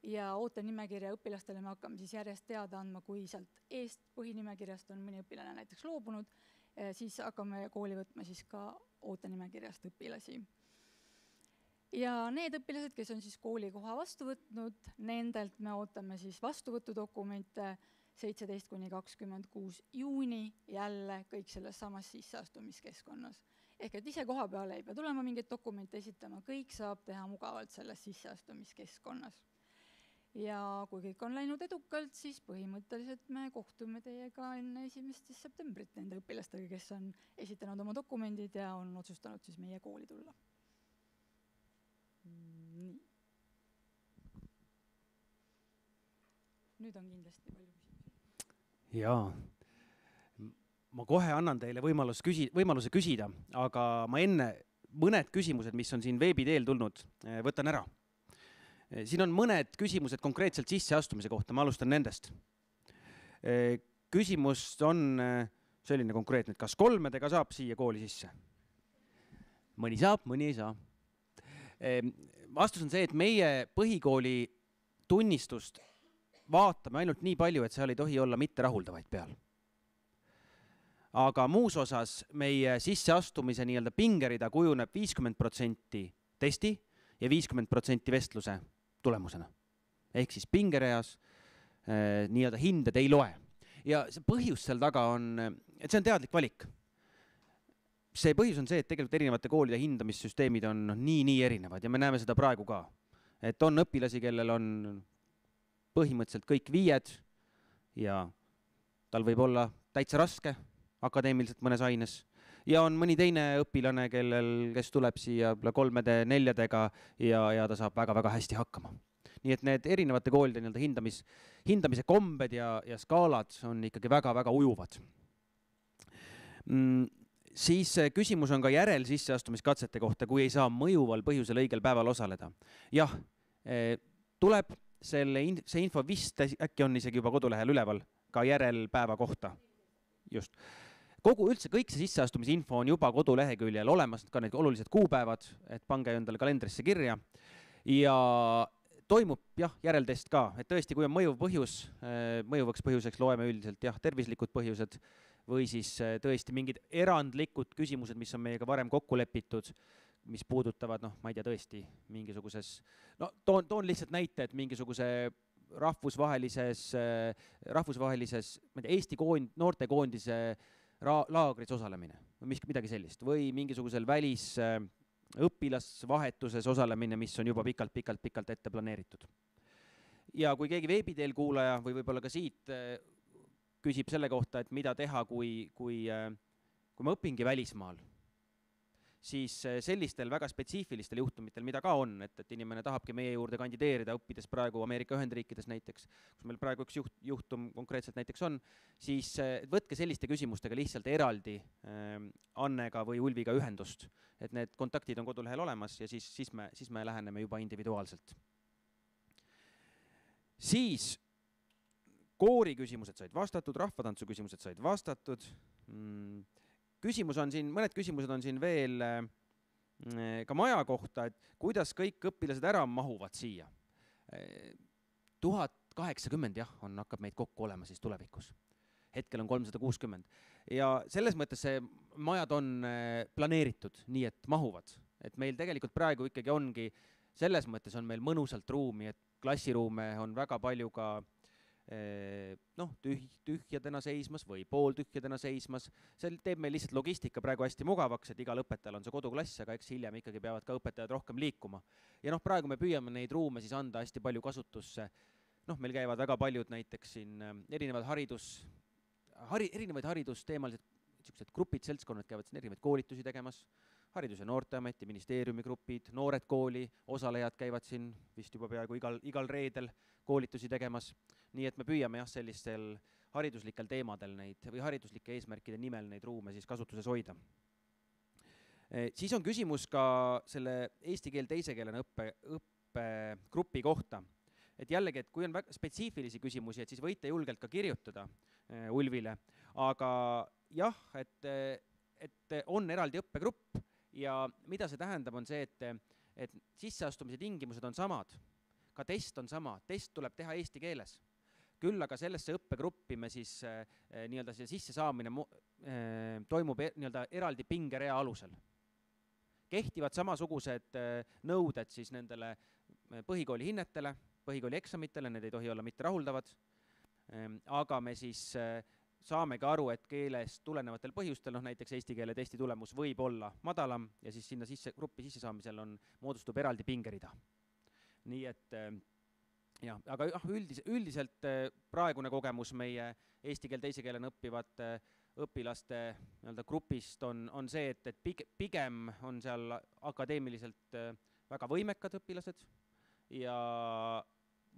S7: ja ootenimekirja õpilastele me hakkame siis järjest teada andma, kui sealt eest põhinimekirjast on mõni õpilane näiteks loobunud, siis hakkame kooli võtma siis ka ootenimekirjast õpilasi. Ja need õpilased, kes on siis koolikoha vastu võtnud, nendelt me ootame siis vastuvõtudokumente 17–26 juuni jälle kõik selles samas sisseastumiskeskkonnas. Ehk et ise koha peale ei pea tulema mingeid dokumente esitama, kõik saab teha mugavalt selles sisseastumiskeskkonnas. Ja kui kõik on läinud edukalt, siis põhimõtteliselt me kohtume teiega enne 1. septembrit nende õpilastega, kes on esitanud oma dokumendid ja on otsustanud siis meie kooli tulla. Nii. Nüüd on kindlasti palju küsimusi.
S3: Jaa. ma kohe annan teile võimaluse küsida, aga ma enne mõned küsimused, mis on siin veebi teel tulnud, võtan ära. Siin on mõned küsimused konkreetselt sisseastumise kohta, ma alustan nendest. Küsimus on selline konkreetne, et kas 3-dega saab siia kooli sisse? Mõni saab, mõni ei saa. Vastus on see, et meie põhikooli tunnistust vaatame ainult nii palju, et seal ei tohi olla mitte rahuldavaid peal. Aga muus osas meie sisseastumise nii-öelda pingerida kujuneb 50% testi ja 50% vestluse tulemusena. Ehk siis pingereas nii-öelda hinded ei loe. Ja see põhjus seal taga on, et see on teadlik valik. See põhjus on see, et tegelikult erinevate koolide hindamissüsteemid on nii erinevad ja me näeme seda praegu ka. Et on õpilasi, kellel on põhimõtteliselt kõik 5 ja tal võib olla täitsa raske akadeemiliselt mõnes aines. Ja on mõni teine õpilane, kes tuleb siia 3-de, 4-dega ja ta saab väga-väga hästi hakkama. Nii et need erinevate koolide hindamise kombed ja skaalad on ikkagi väga-väga ujuvad. Siis küsimus on ka järel sisseastumiskatsete kohta, kui ei saa mõjuval põhjusel õigel päeval osaleda. Jah, tuleb see info vist äkki on isegi juba kodulehel üleval ka järelpäeva kohta. Just. Üldse kõik see sisseastumise info on juba koduleheküljel olemas, ka need olulised kuupäevad, et pange endale kalendrisse kirja. Ja toimub järeltest ka, et tõesti, kui on mõjuv põhjus, mõjuvaks põhjuseks loeme üldiselt tervislikud põhjused või siis tõesti mingid erandlikud küsimused, mis on meiega varem kokku lepitud, mis puudutavad, ma ei tea tõesti, mingisuguses, toon lihtsalt näite, et mingisuguse rahvusvahelises Eesti noortekoondise laagris osalemine või midagi sellist või mingisugusel õpilasvahetuses osalemine, mis on juba pikalt ette planeeritud. Ja kui keegi veebiteel kuulaja või võib-olla ka siit küsib selle kohta, et mida teha, kui ma õpingi välismaal, siis sellistel väga spetsiifilistel juhtumitel, mida ka on, et inimene tahabki meie juurde kandideerida, õppides praegu Ameerika Ühendriikides näiteks, kus meil praegu üks juhtum konkreetselt näiteks on, siis võtke selliste küsimustega lihtsalt eraldi Annega või Ulviga ühendust, et need kontaktid on kodulehel olemas ja siis me läheneme juba individuaalselt. Siis koori küsimused said vastatud, rahvatantsu küsimused said vastatud. Mõned küsimused on siin veel ka maja kohta, et kuidas kõik õpilased ära mahuvad siia. 1080 hakkab meid kokku olema siis tulevikus. Hetkel on 360. Ja selles mõttes see majad on planeeritud nii, et mahuvad. Et meil tegelikult praegu ikkagi ongi, selles mõttes on meil mõnusalt ruumi, et klassiruume on väga palju ka tühjadena seismas või pooltühjadena seismas. See teeb meil lihtsalt logistika praegu hästi mugavaks, et igal õpetajal on see koduklass, aga eks hiljem ikkagi peavad ka õpetajad rohkem liikuma. Ja praegu me püüame neid ruume siis anda hästi palju kasutusse. Meil käivad väga paljud näiteks siin erinevaid haridusteemalised grupid, seltskonnad käivad siin erinevaid koolitusi tegemas. Haridus- ja Noorteameti, ministeeriumi grupid, noored kooli, osalejad käivad siin vist juba peaaegu igal reedel koolitusi tegemas. Nii et me püüame sellistel hariduslikel teemadel või hariduslike eesmärkide nimel neid ruume siis kasutuses hoida. Siis on küsimus ka selle eesti keel teise keelena õppegrupi kohta. Et jällegi, et kui on väga spetsiifilisi küsimusi, et siis võite julgelt ka kirjutada Ulvile. Aga jah, et on eraldi õppegrupp ja mida see tähendab, on see, et sisseastumise tingimused on samad. Ka test on sama. Test tuleb teha eesti keeles. Küll aga sellesse õppegruppi me siis nii-öelda sisse saamine toimub nii-öelda eraldi pingerea alusel. Kehtivad samasugused nõuded siis nendele põhikooli hinnetele, põhikooli eksamitele, need ei tohi olla mitte rahuldavad, aga me siis saamegi aru, et keelest tulenevatel põhjustel, näiteks eesti keele testi tulemus võib olla madalam ja siis sinna gruppi sisse saamisel moodustub eraldi pingerida. Nii et aga üldiselt praegune kogemus meie eesti keel teise keelena õppivate õpilaste grupist on see, et pigem on seal akadeemiliselt väga võimekad õpilased ja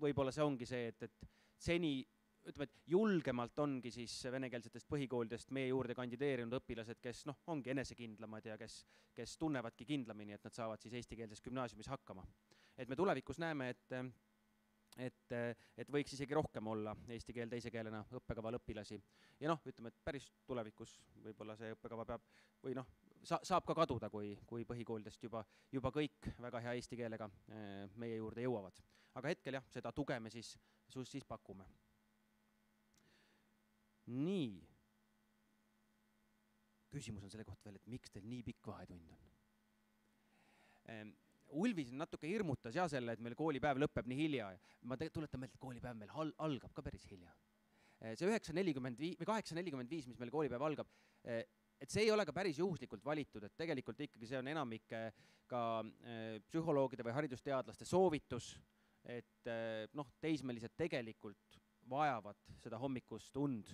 S3: võib-olla see ongi see, et seni ütleme, et julgemalt ongi siis venekeelsetest põhikoolidest meie juurde kandideerinud õpilased, kes ongi enesekindlamad ja kes tunnevadki kindlamini, et nad saavad siis eestikeelses gümnaasiumis hakkama. Et me tulevikus näeme, et võiks isegi rohkem olla eesti keel teise keelena õppekaval õpilasi. Ja ütleme, et päris tulevikus võib-olla see õppekava peab või saab ka kaduda, kui põhikoolidest juba kõik väga hea eesti keelega meie juurde jõuavad. Aga hetkel jah, seda tuge me siis pakume. Nii. Küsimus on selle kohta veel, et miks teil nii pikk vahetund on? Ulvi siin natuke hirmutas selle, et meil koolipäev lõpeb nii hilja. Ma tuletan meelde, et koolipäev meil algab ka päris hilja. See 8.45, mis meil koolipäev algab, et see ei ole ka päris juhuslikult valitud, et tegelikult ikkagi see on enamike ka psühholoogide või haridusteadlaste soovitus, et teismelised tegelikult vajavad seda hommikust und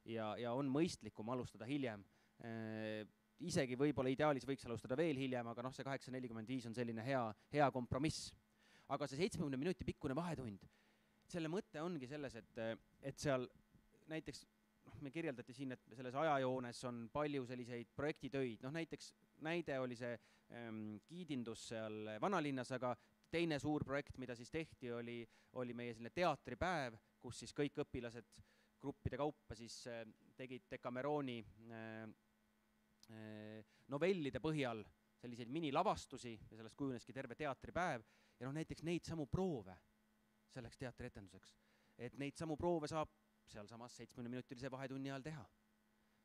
S3: ja on mõistlikum alustada hiljem. Isegi võib-olla ideaalis võiks alustada veel hiljem, aga see 8.45 on selline hea kompromiss. Aga see 70 minuti pikkune vahetund, selle mõte ongi selles, et seal näiteks me kirjeldati siin, et selles ajajoones on palju selliseid projektitöid. Näiteks näide oli see kiidindus seal Vanalinnas, aga teine suur projekt, mida siis tehti, oli meie selline teatripäev, kus siis kõik õpilased gruppide kaupa siis tegid Decameroni novellide põhjal selliseid minilavastusi ja sellest kujuneski terve teatripäev ja näiteks neid samu proove selleks teatrietenduseks, et neid samu proove saab sealsamas 70-minutilise vahetunni ajal teha.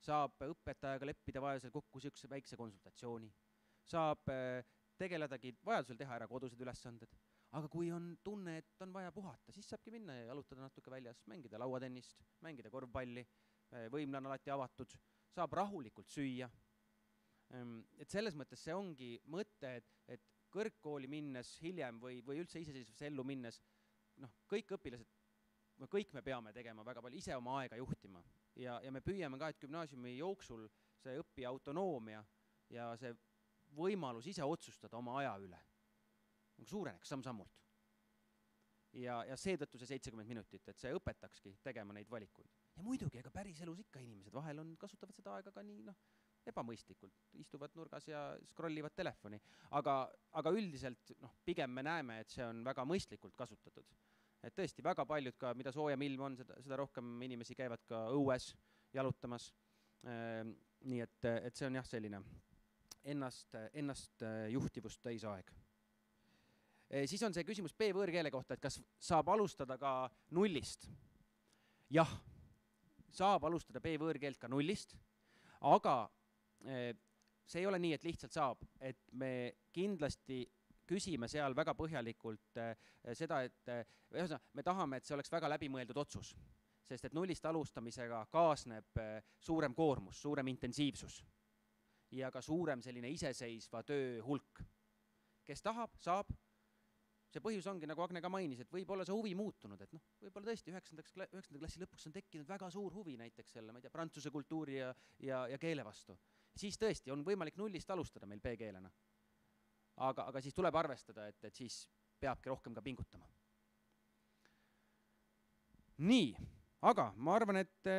S3: Saab õpetajaga leppida vajadusel kokku siukse väikse konsultatsiooni, saab tegeledagi vajadusel teha ära kodused ülesanded, aga kui on tunne, et on vaja puhata, siis saabki minna ja jalutada natuke väljas, mängida lauatennist, mängida korvpalli, võimle on alati avatud, saab rahulikult süüa. Et selles mõttes see ongi mõte, et kõrgkooli minnes hiljem või üldse iseseisvusse ellu minnes, kõik õpilased, kõik me peame tegema väga palju ise oma aega juhtima ja me püüame ka, et gümnaasiumi jooksul see õppija autonoomia ja see võimalus ise otsustada oma aja üle suureneks samm-sammult. Ja seetõttu see 70 minutit, et see õpetakski tegema neid valikuid. Ja muidugi, ega päris elus ikka inimesed vahel kasutavad seda aega ka nii ebamõistlikult, istuvad nurgas ja scrollivad telefoni. Aga üldiselt pigem me näeme, et see on väga mõistlikult kasutatud. Et tõesti väga paljud ka, mida soojem ilm on, seda rohkem inimesi käivad ka õues jalutamas. Nii et see on jah selline ennast juhtivust täis aeg. Siis on see küsimus B-võõrkeele kohta, et kas saab alustada ka nullist. Jah, saab alustada B-võõrkeelt ka nullist, aga see ei ole nii, et lihtsalt saab, et me kindlasti küsime seal väga põhjalikult seda, et me tahame, et see oleks väga läbimõeldud otsus, sest et nullist alustamisega kaasneb suurem koormus, suurem intensiivsus ja ka suurem selline iseseisva töö hulk. Kes tahab, saab. See põhjus ongi, nagu Agne ka mainis, et võib olla see huvi muutunud, et võib-olla tõesti 9. klassi lõpuks on tekkinud väga suur huvi näiteks selle, ma ei tea, prantsuse kultuuri ja keele vastu. Siis tõesti on võimalik nullist alustada meil B-keelena. Aga siis tuleb arvestada, et siis peabki rohkem ka pingutama. Nii, aga ma arvan, et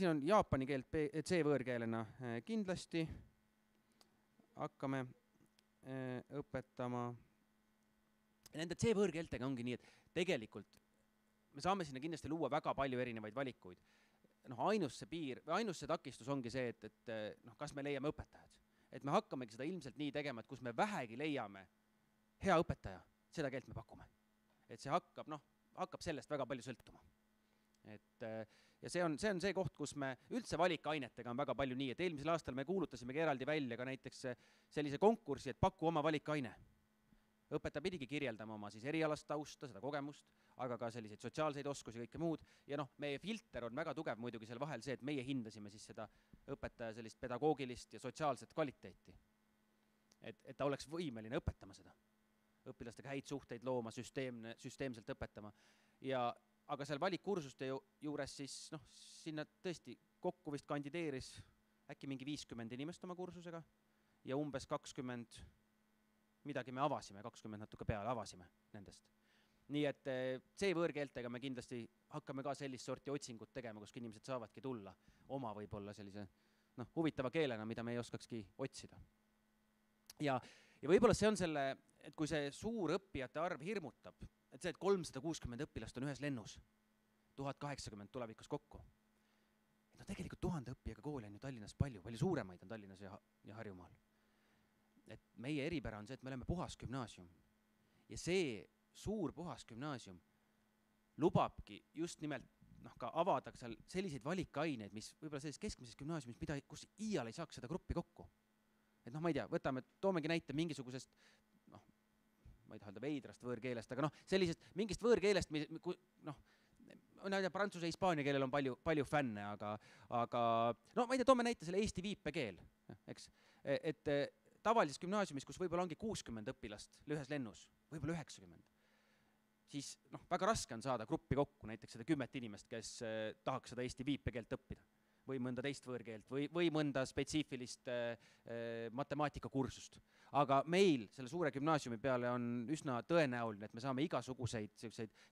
S3: siin on jaapani keelt C-võõrkeelena kindlasti hakkame õpetama. Nende C-võõrkeeltega ongi nii, et tegelikult me saame sinna kindlasti luua väga palju erinevaid valikuid. Ainus see takistus ongi see, et kas me leiame õpetajad. Et me hakkamegi seda ilmselt nii tegema, et kus me vähegi leiame hea õpetaja, seda keelt me pakume. Et see hakkab sellest väga palju sõltuma. Ja see on see koht, kus me üldse valikainetega on väga palju nii, et eelmisel aastal me kuulutasimegi eraldi välja ka näiteks sellise konkursi, et paku oma valikaine. Õpetaja pidigi kirjeldama oma siis erialast tausta, seda kogemust, aga ka selliseid sotsiaalseid oskusi ja kõike muud. Ja meie filter on väga tugev muidugi seal vahel see, et meie hindasime siis seda õpetaja sellist pedagoogilist ja sotsiaalset kvaliteeti. Et ta oleks võimeline õpetama seda. Õpilastega häid suhteid looma, süsteemselt õpetama. Aga seal valikkursuste juures siis sinna tõesti kokku vist kandideeris äkki mingi 50 inimest oma kursusega ja umbes 20 midagi me avasime, 20 natuke peale avasime nendest. nii et C-võõrkeeltega me kindlasti hakkame ka sellist sorti otsingut tegema, kus inimesed saavadki tulla oma võib-olla sellise huvitava keelena, mida me ei oskakski otsida. Ja võib-olla see on selle, et kui see suur õppijate arv hirmutab, et see, et 360 õpilast on ühes lennus, 1080 tulevikus kokku. Et tegelikult 1000 õppijaga kooli on ju Tallinnas palju suuremaid on Tallinnas ja Harjumaal. Et meie eripära on see, et me oleme puhas gümnaasium. Ja see suur puhas gümnaasium lubabki just nimelt ka avada seal selliseid valikaineid, mis võib-olla sellises keskmises gümnaasiumis, kus iial ei saaks seda gruppi kokku. Et ma ei tea, toomegi näite mingisugusest, ma ei taha öelda veidrast võõrkeelest, aga sellisest mingist võõrkeelest, prantsuse, hispaania keelel on palju fänne, aga ma ei tea, toome näite selle eesti viipekeel, eks, et tavalises gümnaasiumis, kus võib-olla ongi 60 õpilast ühes lennus, võib-olla 90, siis väga raske on saada gruppi kokku, näiteks seda 10 inimest, kes tahaks seda eesti viipekeelt õppida või mõnda teist võõrkeelt või mõnda spetsiifilist matemaatikakursust. Aga meil selle suure gümnaasiumi peale on üsna tõenäoline, et me saame igasuguseid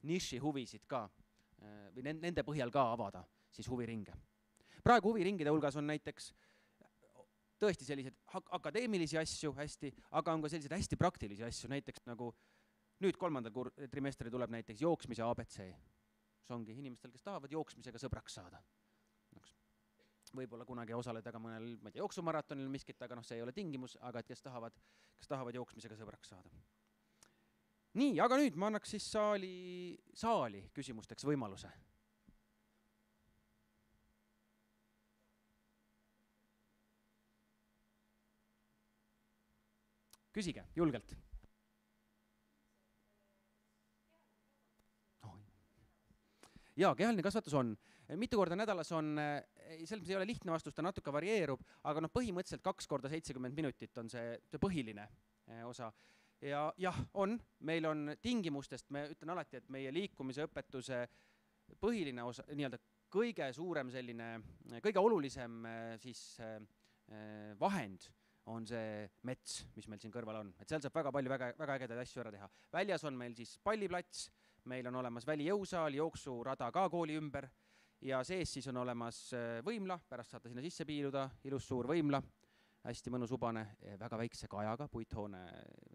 S3: niši huvisid ka või nende põhjal ka avada siis huviringe. Praegu huviringide hulgas on näiteks tõesti sellised akadeemilisi asju hästi, aga on ka sellised hästi praktilisi asju, näiteks nagu nüüd 3. trimestri tuleb näiteks jooksmise ABC. See ongi inimestel, kes tahavad jooksmisega sõbraks saada. Võib-olla kunagi osaleda ka mõnel jooksumaratonil miskit, aga see ei ole tingimus, aga et kes tahavad jooksmisega sõbraks saada. Nii, aga nüüd ma annaks siis saali küsimusteks võimaluse. Küsige, julgelt. Jaa, kehaline kasvatus on. Mitu korda nädalas on, selles ei ole lihtne vastus, ta natuke varieerub, aga põhimõtteliselt 2 korda 70 minutit on see põhiline osa. Ja jah, on. Meil on tingimustest, me ütlen alati, et meie liikumise õpetuse põhiline osa, nii-öelda kõige suurem selline, kõige olulisem siis vahend on see mets, mis meil siin kõrval on. Et seal saab väga palju väga ägedaid asju ära teha. Väljas on meil siis palliplats, meil on olemas välijõusaal, jooksurada ka kooli ümber ja sees siis on olemas võimla, pärast saate sinna sisse piiluda, ilus suur võimla, hästi mõnus ubane, väga väikse kajaga, puithoone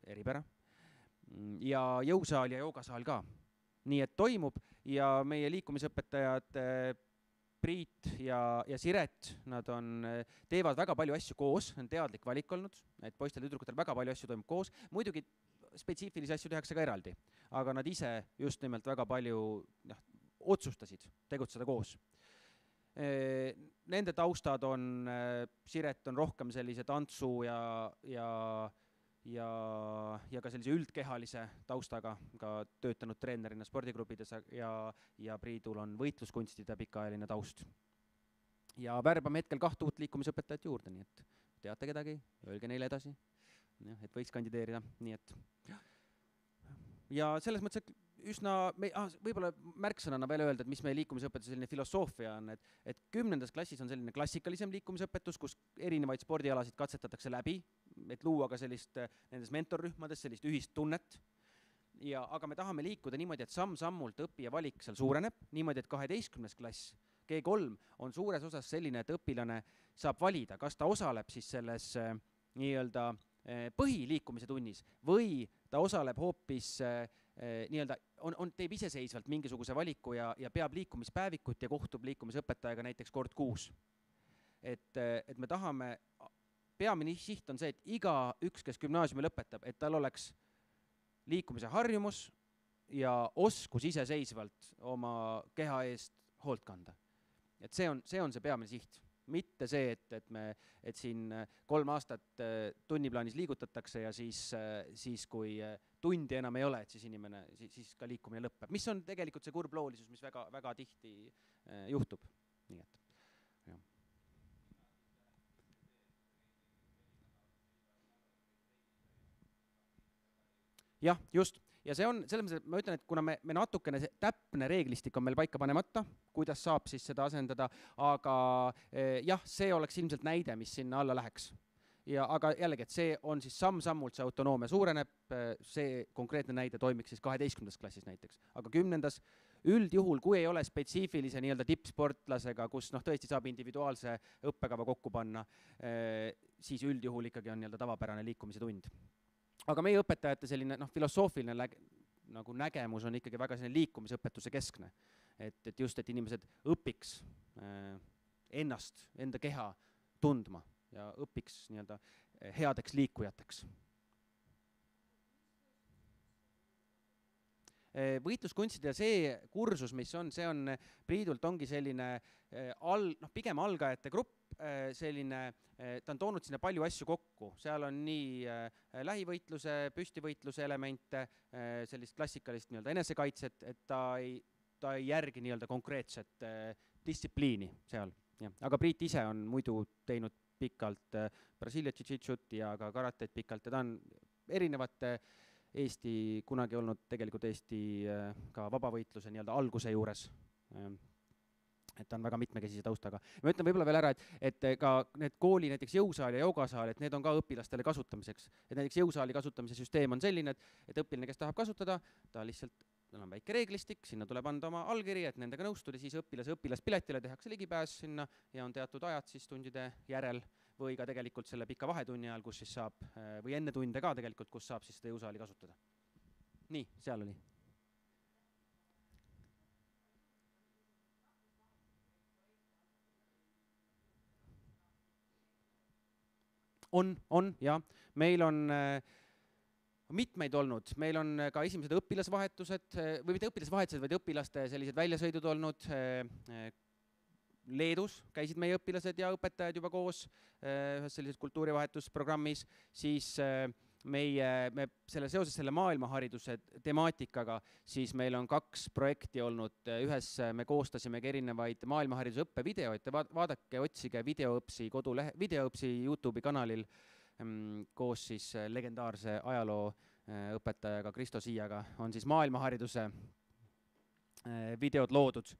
S3: eripära ja jõusaal ja joogasaal ka. Nii et toimub ja meie liikumisõpetajad Priit ja Siret, nad teevad väga palju asju koos, on teadlik valik olnud, et poistel ja tüdrukutel väga palju asju toimub koos, muidugi spetsiifilisi asju tehakse ka eraldi, aga nad ise just nimelt väga palju otsustasid tegutseda koos. Nende taustad on, Siret on rohkem sellise tantsu ja ka sellise üldkehalise taustaga, ka töötanud treenerina spordigrupides ja Priidul on võitluskunstide pikaajaline taust. Ja värbame hetkel 2 uut liikumisõpetajat juurde, nii et teate kedagi, öelge neile edasi, et võiks kandideerida, nii et ja selles mõttes, et üsna, võib-olla märksõnana veel öelda, et mis meie liikumisõpetus selline filosoofia on, et 10. klassis on selline klassikalisem liikumisõpetus, kus erinevaid spordialasid katsetatakse läbi, et luua ka sellist nendes mentorrühmades sellist ühist tunnet. Aga me tahame liikuda niimoodi, et samm-sammult õppija valik seal suureneb, niimoodi, et 12. klass, G3 on suures osas selline, et õpilane saab valida, kas ta osaleb siis selles nii-öelda põhiliikumise tunnis või ta osaleb hoopis nii-öelda, teeb iseseisvalt mingisuguse valiku ja peab liikumispäevikut ja kohtub liikumisõpetajaga näiteks kord kuus. Et me tahame, peamine siht on see, et iga üks, kes gümnaasiumi lõpetab, et tal oleks liikumise harjumus ja oskus iseseisvalt oma keha eest hoolt kanda. Et see on see peamine siht. Mitte see, et siin 3 aastat tunniplaanis liigutatakse ja siis kui tundi enam ei ole, et siis inimene, siis ka liikumine lõpeb. Mis on tegelikult see kurbloolisus, mis väga, väga tihti juhtub. Nii et, jah. Jah, just. Ja see on, selles mõttes, ma ütlen, et kuna me natukene täpne reeglistik on meil paika panemata, kuidas saab siis seda asendada, aga jah, see oleks ilmselt näide, mis sinna alla läheks. aga jällegi, et see on siis samm-sammult see autonoomia suureneb, see konkreetne näide toimiks siis 12. klassis näiteks, aga 10. üldjuhul, kui ei ole spetsiifilise nii-öelda tippsportlasega, kus tõesti saab individuaalse õppekava kokku panna, siis üldjuhul ikkagi on nii-öelda tavapärane liikumise tund. Aga meie õpetajate selline filosoofiline nagu nägemus on ikkagi väga selline liikumisõpetuse keskne. Et just, et inimesed õpiks ennast, enda keha tundma ja õpiks nii-öelda headeks liikujateks. Võitluskunstide see kursus, mis on, see on Priidult ongi selline pigem algajate grupp, selline, ta on toonud sinna palju asju kokku, seal on nii lähivõitluse, püstivõitluse elemente, sellist klassikalist nii-öelda enesekaitset, et ta ei järgi nii-öelda konkreetset distsipliini seal. Ja. Aga Priit ise on muidu teinud pikalt Brasiilia jiu-jitsut ja ka karatet pikalt ja ta on erinevate Eesti, kunagi olnud tegelikult Eesti ka vabavõitluse nii-öelda alguse juures. Et ta on väga mitmekesise taustaga. Ma ütlen võib-olla veel ära, et ka need kooli näiteks jõusaal ja joogasaal, et need on ka õpilastele kasutamiseks. Et näiteks jõusaali kasutamise süsteem on selline, et õpiline, kes tahab kasutada, ta lihtsalt tal on väike reeglistik, sinna tuleb anda oma allkiri, et nendega nõustuda, siis õpilaspiletile tehakse ligipääs sinna ja on teatud ajad siis tundide järel või ka tegelikult selle pika vahetunni ajal, kus siis saab, või enne tunde ka tegelikult, kus saab siis seda jõusaali kasutada. Nii, seal oli. On, jah. Meil on mitmeid olnud, meil on ka esimesed õpilasvahetused, või mitte õpilasvahetused, vaid õpilaste sellised väljasõidud olnud. Leedus käisid meie õpilased ja õpetajad juba koos ühes sellises kultuurivahetusprogrammis, siis seoses selle maailmahariduse temaatikaga, siis meil on 2 projekti olnud, ühes me koostasimegi erinevaid maailmahariduse õppevideoid, vaadake, otsige videoõpsi YouTube'i kanalil, koos siis legendaarse ajaloo õpetajaga Kristo Siiaga on siis maailmahariduse videod loodud.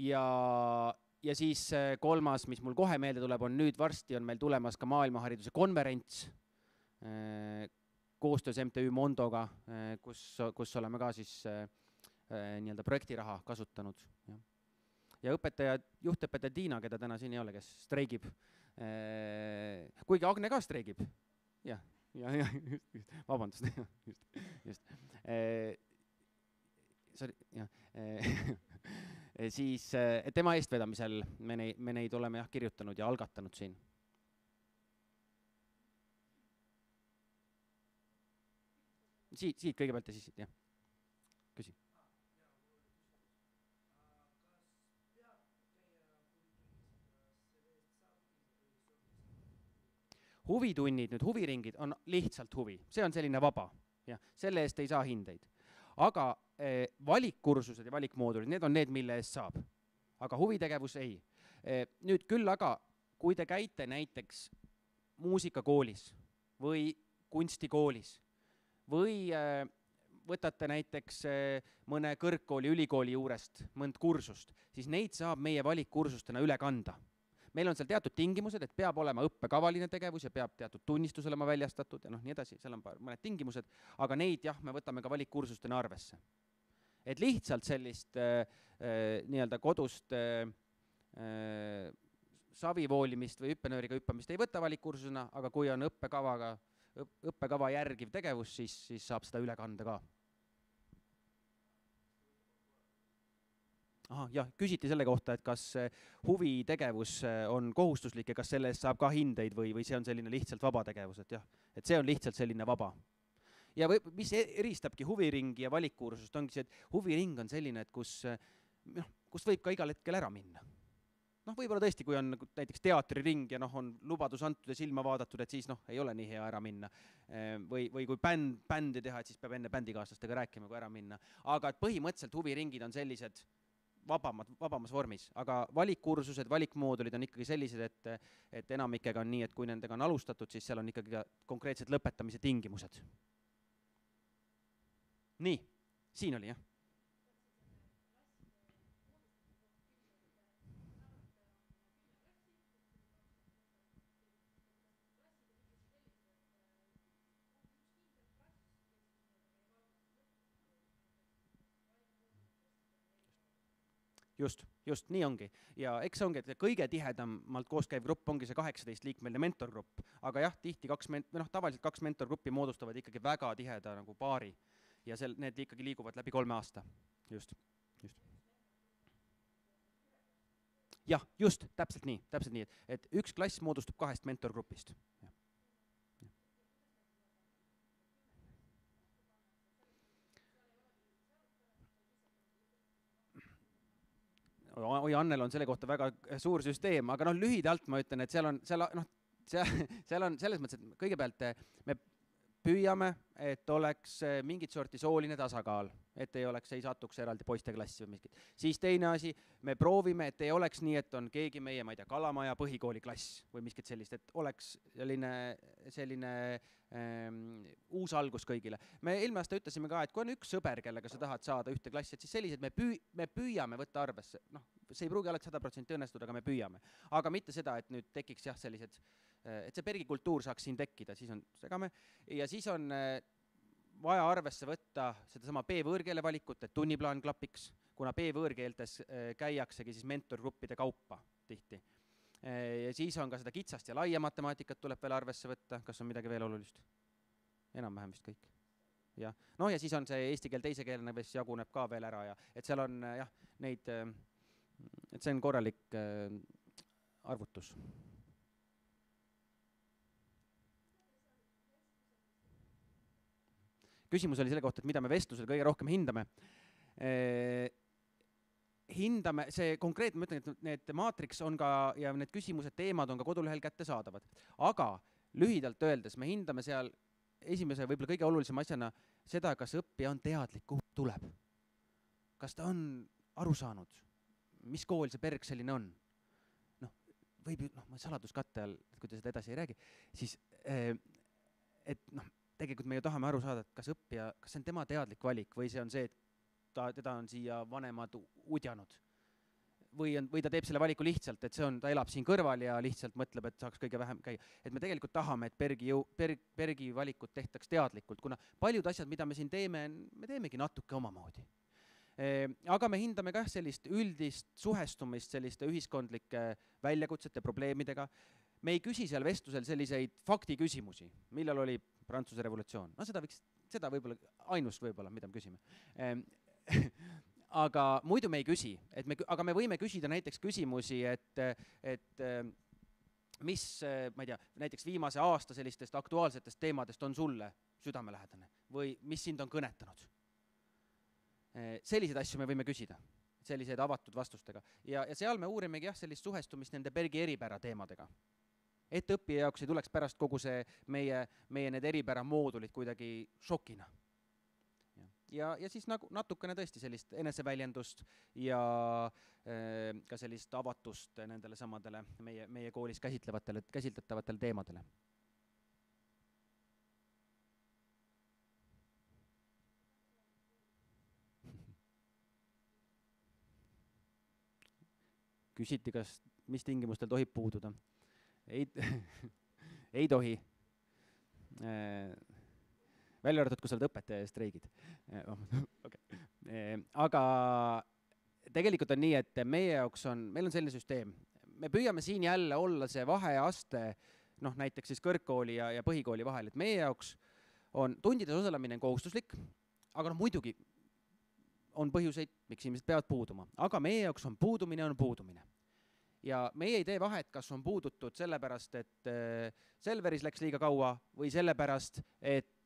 S3: Ja siis 3., mis mul kohe meelde tuleb, on nüüd varsti on meil tulemas ka maailmahariduse konverents koostöös MTÜ Mondoga, kus oleme ka siis nii-öelda projektiraha kasutanud. Ja juhtõpetaja Tiina, keda täna siin ei ole, kes streigib, kuigi Agne ka streigib. Ja, vabandust. Just. Siis tema eestvedamisel me neid oleme kirjutanud ja algatanud siin. Siit kõigepealt ja siis, jah. Küsi. Huvitunnid, nüüd huviringid on lihtsalt huvi. See on selline vaba. Ja, selle eest ei saa hindeid. Aga valikkursused ja valikmoodulid, need on need, mille eest saab. Aga huvitegevus ei. Nüüd küll aga, kui te käite näiteks muusikakoolis või kunstikoolis või võtate näiteks mõne kõrgkooli, ülikooli juurest mõnd kursust, siis neid saab meie valikkursustena üle kanda. Meil on seal teatud tingimused, et peab olema õppekavaline tegevus ja peab teatud tunnistusele olema väljastatud ja nii edasi, seal on mõned tingimused, aga neid jah, me võtame ka valikkursustena arvesse. Et lihtsalt sellist nii-öelda kodust savivoolimist või hüppenööriga hüppamist ei võta valikkursusena, aga kui on õppekava järgiv tegevus, siis saab seda üle kanda ka. Aha, jah, küsiti selle kohta, et kas huvitegevus on kohustuslik ja kas selle eest saab ka hindeid või see on selline lihtsalt vaba tegevus, et jah, et see on lihtsalt selline vaba. Ja mis eristabki huviringi ja valikkursust ongi see, et huviring on selline, et kus võib ka igal hetkel ära minna. Võib-olla tõesti, kui on näiteks teatriring ja on lubadus antud ja silma vaadatud, et siis ei ole nii hea ära minna. Või kui bändi teha, et siis peab enne bändikaaslastega rääkima, kui ära minna. Aga põhimõtteliselt huviringid on sellised vabamas vormis, aga valikkursused, valikmoodulid on ikkagi sellised, et enamikega on nii, et kui nendega on alustatud, siis seal on ikkagi ka konkreetsed lõpetamise tingimused. Nii, siin oli jah. just nii ongi. Ja eks see ongi, et kõige tihedamalt koos käiv grupp ongi see 18-liikmeline mentorgrupp. Aga jah, tihti tavaliselt 2 mentorgruppi moodustavad ikkagi väga tiheda nagu paari. Ja need ikkagi liiguvad läbi 3 aasta. Just. Jah, just, täpselt nii, et üks klass moodustub 2 mentorgrupist. Oi, Annel on selle kohta väga suur süsteem, aga lühidalt ma ütlen, et seal on selles mõttes, et kõigepealt me püüame, et oleks mingit sorti sooline tasakaal, et ei satuks eraldi poisteklassi või miskit. Siis teine asi, me proovime, et ei oleks nii, et on keegi meie, ma ei tea, Kalamaja põhikooli klass või miskit sellist, et oleks selline uus algus kõigile. Me eelmine aasta ütlesime ka, et kui on üks sõber, kellega sa tahad saada ühte klassi, et siis sellised me püüame võtta arvesse. See ei pruugi alati 100% õnnestuda, aga me püüame. Aga mitte seda, et nüüd tekiks sellised, et see pergikultuur saaks siin tekkida, siis on segame. Ja siis on vaja arvesse võtta sedasama B-võõrkeele valikut, et tunniplaan klapiks, kuna B-võõrkeeltes käiaksegi siis mentorgruppide kaupa tihti. Ja siis on ka seda kitsast ja laia matemaatikat tuleb veel arvesse võtta, kas on midagi veel olulist? Enam-vähem vist kõik. Ja. No ja siis on see eesti keel teise keelena vist jaguneb ka veel ära, et seal on neid, et see on korralik arvutus. Küsimus oli selle kohta, et mida me vestlusel kõige rohkem hindame. Hindame, see konkreetne, ma ütlen, et need maatriks on ka, ja need küsimused, teemad on ka kodulehel kätte saadavad. Aga lühidalt öeldes me hindame seal esimese, võib-olla kõige olulisema asjana seda, kas õppija on teadlik, kuhu tuleb. Kas ta on aru saanud, mis kool see perg selline on? Võib ju, saladuskatte all, kui te seda edasi ei räägi, siis et tegelikult me ju tahame aru saada, et kas õppija, kas see on tema teadlik valik või see on see, et teda on siia vanemad udjanud. Või ta teeb selle valiku lihtsalt, et ta elab siin kõrval ja lihtsalt mõtleb, et saaks kõige vähem käia. Et me tegelikult tahame, et pergi valikut tehtaks teadlikult, kuna paljud asjad, mida me siin teeme, me teemegi natuke omamoodi. Aga me hindame ka sellist üldist suhestumist selliste ühiskondlike väljakutsete probleemidega. Me ei küsi seal vestlusel selliseid faktiküsimusi, millal oli Prantsuse revolutsioon. Seda võib-olla, ainus võib-olla, mida me küsime. Aga muidu me ei küsi, aga me võime küsida näiteks küsimusi, et mis, ma ei tea, näiteks viimase aasta sellistest aktuaalsetest teemadest on sulle südamelähedane või mis sind on kõnetanud. Selliseid asju me võime küsida, selliseid avatud vastustega. Ja seal me uurimegi sellist suhestumist nende pergi eripära teemadega. Et õppija jaoks ei tuleks pärast kogu see meie need eripära moodulid kuidagi šokina. Ja siis natukene tõesti sellist eneseväljendust ja ka sellist avatust nendele samadele meie koolis käsitletavatele teemadele. Küsiti, mis tingimustel tohib puududa. Ei tohi. Välja arvatud, kui sa oled õpetaja ja streigid. Aga tegelikult on nii, et meil on selline süsteem. Me püüame siin jälle olla see vaheaste, näiteks siis kõrgkooli ja põhikooli vahel, et meie jaoks on tundides osalemine kohustuslik, aga muidugi on põhjuseid, miks inimesed peavad puuduma. Aga meie jaoks on puudumine. Ja meie ei tee vahet, kas on puudutud sellepärast, et Selveris läks liiga kaua või sellepärast, et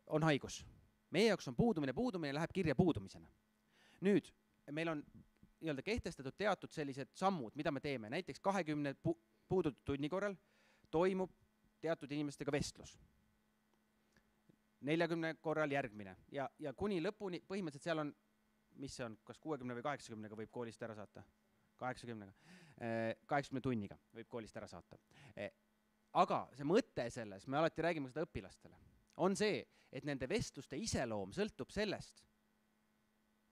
S3: on haigus. Meie jaoks on puudumine läheb kirja puudumisena. Nüüd, meil on kehtestatud teatud sellised sammud, mida me teeme. Näiteks 20 puudutud tunni korral toimub teatud inimestega vestlus. 40 korral järgmine ja kuni lõpuni, põhimõtteliselt seal on, mis see on, kas 60 või 80-ga võib koolist ära saata? 80 tunniga võib koolist ära saata. Aga see mõte selles, me alati räägime seda õpilastele, on see, et nende vestluste iseloom sõltub sellest,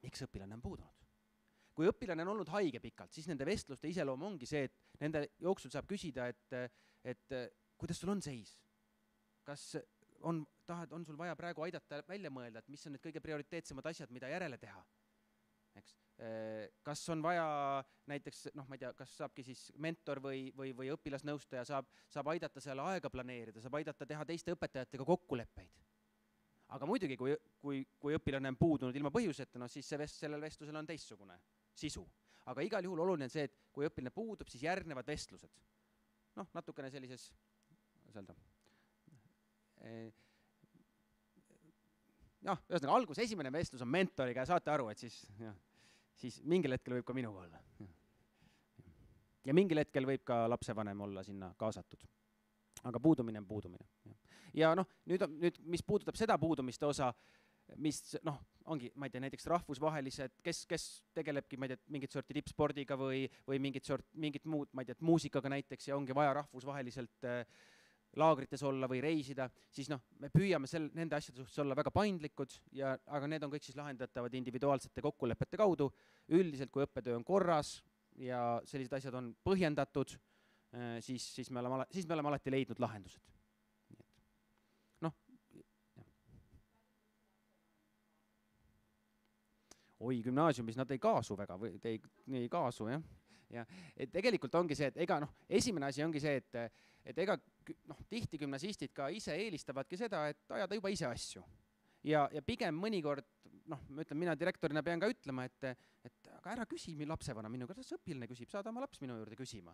S3: miks õpilane on puudunud. Kui õpilane on olnud haige pikalt, siis nende vestluste iseloom ongi see, et nende jooksul saab küsida, et kuidas sul on seis? Kas on sul vaja praegu aidata välja mõelda, et mis on need kõige prioriteetsemad asjad, mida järele teha? Eks? kas on vaja näiteks, noh, ma ei tea, kas saabki siis mentor või õpilasnõustaja saab aidata seal aega planeerida, saab aidata teha teiste õpetajatega kokkuleppeid. Aga muidugi, kui õpilane on puudunud ilma põhjuseta, no siis sellel vestlusel on teistsugune sisu. Aga igal juhul oluline on see, et kui õpilane puudub, siis järgnevad vestlused. Noh, natukene sellises, öelda, ühesõnaga, esimene vestlus on mentoriga ja saate aru, et siis mingil hetkel võib ka minuga olla. Ja mingil hetkel võib ka lapsevanem olla sinna kaasatud. Aga puudumine on puudumine. Ja noh, nüüd mis puudutab seda puudumiste osa, mis ongi, ma ei tea, näiteks rahvusvahelised, kes tegelebki, ma ei tea, mingit sorti tippspordiga või mingit muud, ma ei tea, muusikaga näiteks ja ongi vaja rahvusvaheliselt laagrites olla või reisida, siis me püüame nende asjade suhtes olla väga paindlikud, aga need on kõik siis lahendatavad individuaalsete kokkulepete kaudu. Üldiselt, kui õppetöö on korras ja sellised asjad on põhjendatud, siis me oleme alati leidnud lahendused. Gümnaasiumis nad ei kaasu väga või ei kaasu, jah. Ja tegelikult ongi see, et esimene asi ongi see, et tihti gümnasistid ka ise eelistavadki seda, et ajada juba ise asju. Ja pigem mõnikord, mina direktorina pean ka ütlema, et aga ära küsi lapsevana minuga, kas õpilane küsib, saada oma laps minu juurde küsima.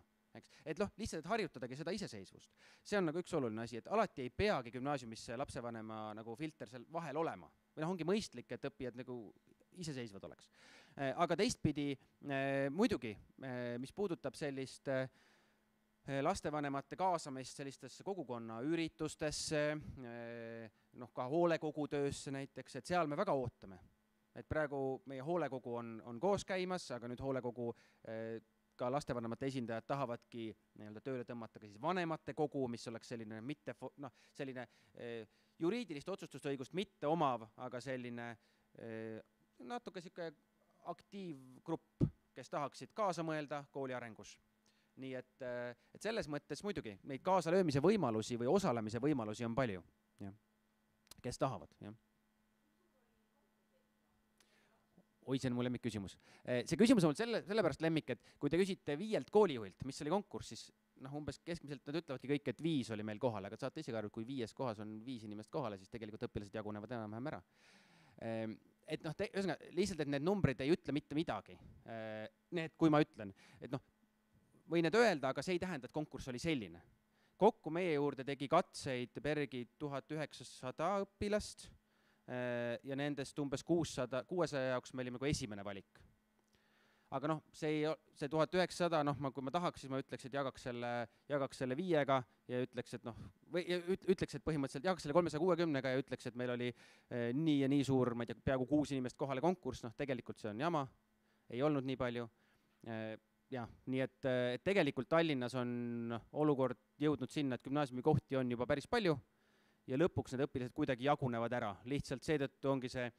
S3: Et lihtsalt haritadagi seda iseseisvust. See on üks oluline asi, et alati ei peagi gümnaasiumis lapsevanema filter seal vahel olema. Või ongi mõistlik, et õppijad iseseisvad oleks. Aga teistpidi muidugi, mis puudutab sellist lastevanemate kaasamist sellistesse kogukonna üritustesse, ka hoolekogutöösse näiteks, et seal me väga ootame. Et praegu meie hoolekogu on koos käimas, aga nüüd hoolekogu ka lastevanemate esindajad tahavadki tööle tõmmata ka siis vanemate kogu, mis oleks selline juriidilist otsustusõigust mitte omav, aga selline natuke siuke aktiivgrupp, kes tahaksid kaasa mõelda kooli arengus. Nii et selles mõttes muidugi neid kaasalöömise võimalusi või osalemise võimalusi on palju, kes tahavad. Oi, see on mu lemmik küsimus. See küsimus on sellepärast lemmik, et kui te küsite 5 koolijuhilt, mis oli konkurss, siis umbes keskmiselt nad ütlevadki kõik, et 5 oli meil kohal, aga saate ise ka aru, kui 5 kohas on 5 inimest kohale, siis tegelikult õpilased jagunevad enam-vähem ära. Et lihtsalt, et need numbrid ei ütle mitte midagi. Need, kui ma ütlen, et võin need öelda, aga see ei tähenda, et konkurss oli selline. Kokku meie juurde tegi katseid Bergi 1900 õpilast ja nendest umbes 600 jaoks me olime kui esimene valik. Aga see 1900, kui ma tahaks, siis ma ütleks, et jagaks selle 5-ga ja ütleks, et põhimõtteliselt jagaks selle 360-ga ja ütleks, et meil oli nii ja nii suur, ma ei tea, peaaegu 6 inimest kohale konkurss, tegelikult see on jama, ei olnud nii palju. Nii et tegelikult Tallinnas on olukord jõudnud sinna, et gümnaasiumi kohti on juba päris palju ja lõpuks need õpilased kuidagi jagunevad ära. Lihtsalt seetõttu ongi see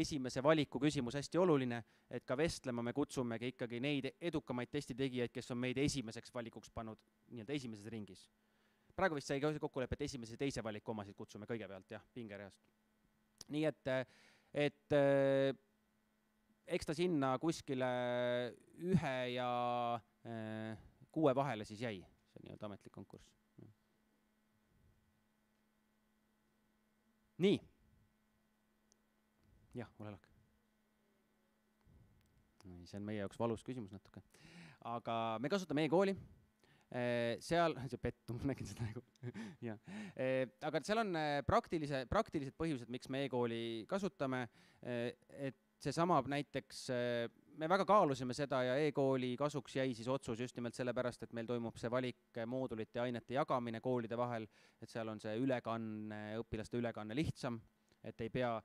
S3: esimese valiku küsimus hästi oluline, et ka vestlema me kutsumegi ikkagi neid edukamaid testitegijaid, kes on meid esimeseks valikuks pannud esimeses ringis. Praegu vist sai kokkulepe, et esimese ja teise valiku omasid kutsume kõigepealt, pingereast. Nii et eks ta sinna kuskile 1 ja 6 vahele siis jäi, see nii-öelda ametlik konkurss. Nii. Jah, ole lahke. See on meie jaoks valus küsimus natuke. Aga me kasutame e-kooli. Seal, see pettum, nägin seda nagu. Aga seal on praktilised põhjused, miks me e-kooli kasutame. Et seesama näiteks, me väga kaalusime seda ja e-kooli kasuks jäi siis otsus just nimelt sellepärast, et meil toimub see valik moodulite ja ainete jagamine koolide vahel, et seal on see õpilaste ülekanne lihtsam, et ei pea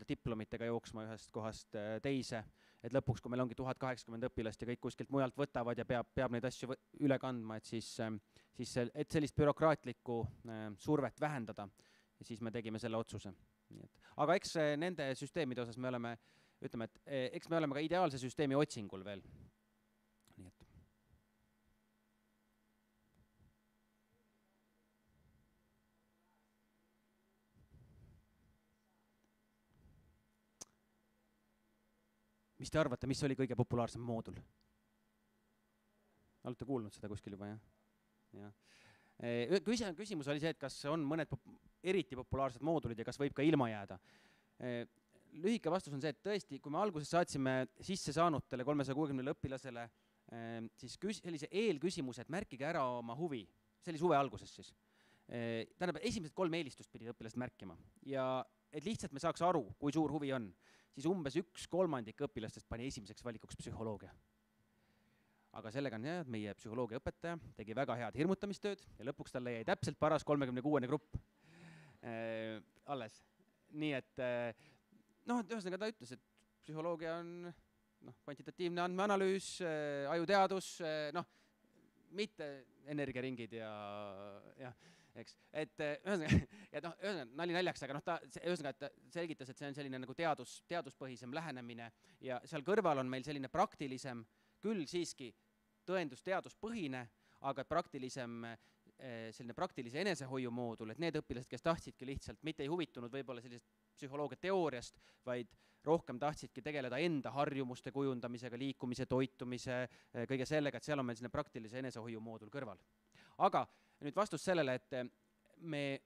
S3: diplomitega jooksma ühest kohast teise, et lõpuks, kui meil ongi 1080 õpilast ja kõik kuskilt mujalt võtavad ja peab neid asju üle kandma, et et sellist bürokraatlikku survet vähendada, ja siis me tegime selle otsuse. Aga eks nende süsteemide osas me oleme, ütleme, et eks me oleme ka ideaalse süsteemi otsingul veel. Nii et. mis te arvate, mis oli kõige populaarsem moodul? Olete kuulnud seda kuskil juba, jah? Küsimus oli see, et kas on mõned eriti populaarsed moodulid ja kas võib ka ilma jääda. Lühike vastus on see, et tõesti, kui me alguses saatsime sisse saanutele 360 õpilasele siis sellise eelküsimuse, et märkige ära oma huvi, see oli suve alguses siis. Tähendab, esimesed 3 eelistust pidid õpilased märkima ja et lihtsalt me saaks aru, kui suur huvi on, siis umbes 1/3 õpilastest pani esimeseks valikuks psühholoogia. Aga sellega on jah, et meie psühholoogiaõpetaja tegi väga head hirmutamistööd ja lõpuks talle jäi täpselt paras 36. grupp alles. Nii et ühesõnaga ta ütles, et psühholoogia on kvantitatiivne andmeanalüüs, ajuteadus, mitte energiaringid ja eks, et ühesõnaga nali naljaks, aga ühesõnaga ta selgitas, et see on selline nagu teaduspõhisem lähenemine ja seal kõrval on meil selline praktilisem, küll siiski tõendusteaduspõhine, aga praktilisem selline praktilise enesehoiu moodul, et need õpilased, kes tahtsidki lihtsalt, mitte ei huvitunud võib-olla sellisest psühholoogia teooriast, vaid rohkem tahtsidki tegeleda enda harjumuste kujundamisega, liikumise, toitumise, kõige sellega, et seal on meil selline praktilise enesehoiu moodul kõrval. Aga nüüd vastus sellele, et me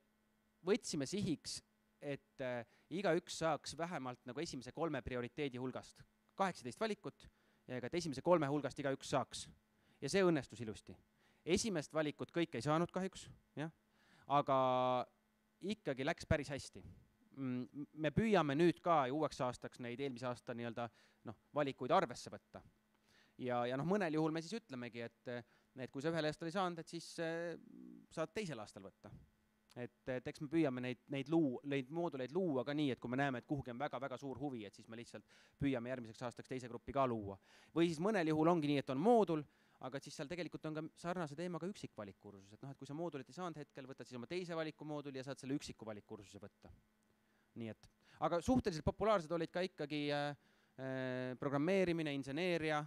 S3: võtsime sihiks, et igaüks saaks vähemalt nagu esimese 3 prioriteedi hulgast 18 valikut ja et esimese 3 hulgast igaüks saaks. Ja see õnnestus ilusti. Esimest valikut kõik ei saanud kahjuks, jah? Aga ikkagi läks päris hästi. Me püüame nüüd ka uueks aastaks neid eelmise aasta valikuid arvesse võtta. Ja mõnel juhul me siis ütlemegi, et kui sa ühel aastal ei saanud, et siis saad teisel aastal võtta. Et eks me püüame neid mooduleid luua ka nii, et kui me näeme, et kuhugi on väga-väga suur huvi, et siis me lihtsalt püüame järgmiseks aastaks teise gruppi ka luua. Või siis mõnel juhul ongi nii, et on moodul, aga siis seal tegelikult on ka sarnase teemaga üksikvalikkursus, et kui sa moodulit ei saanud hetkel, võtad siis oma teise valiku mooduli ja saad selle üksiku valikkursuse võtta. Nii et, aga suhteliselt populaarsed olid ka ikkagi programmeerimine, inseneeria,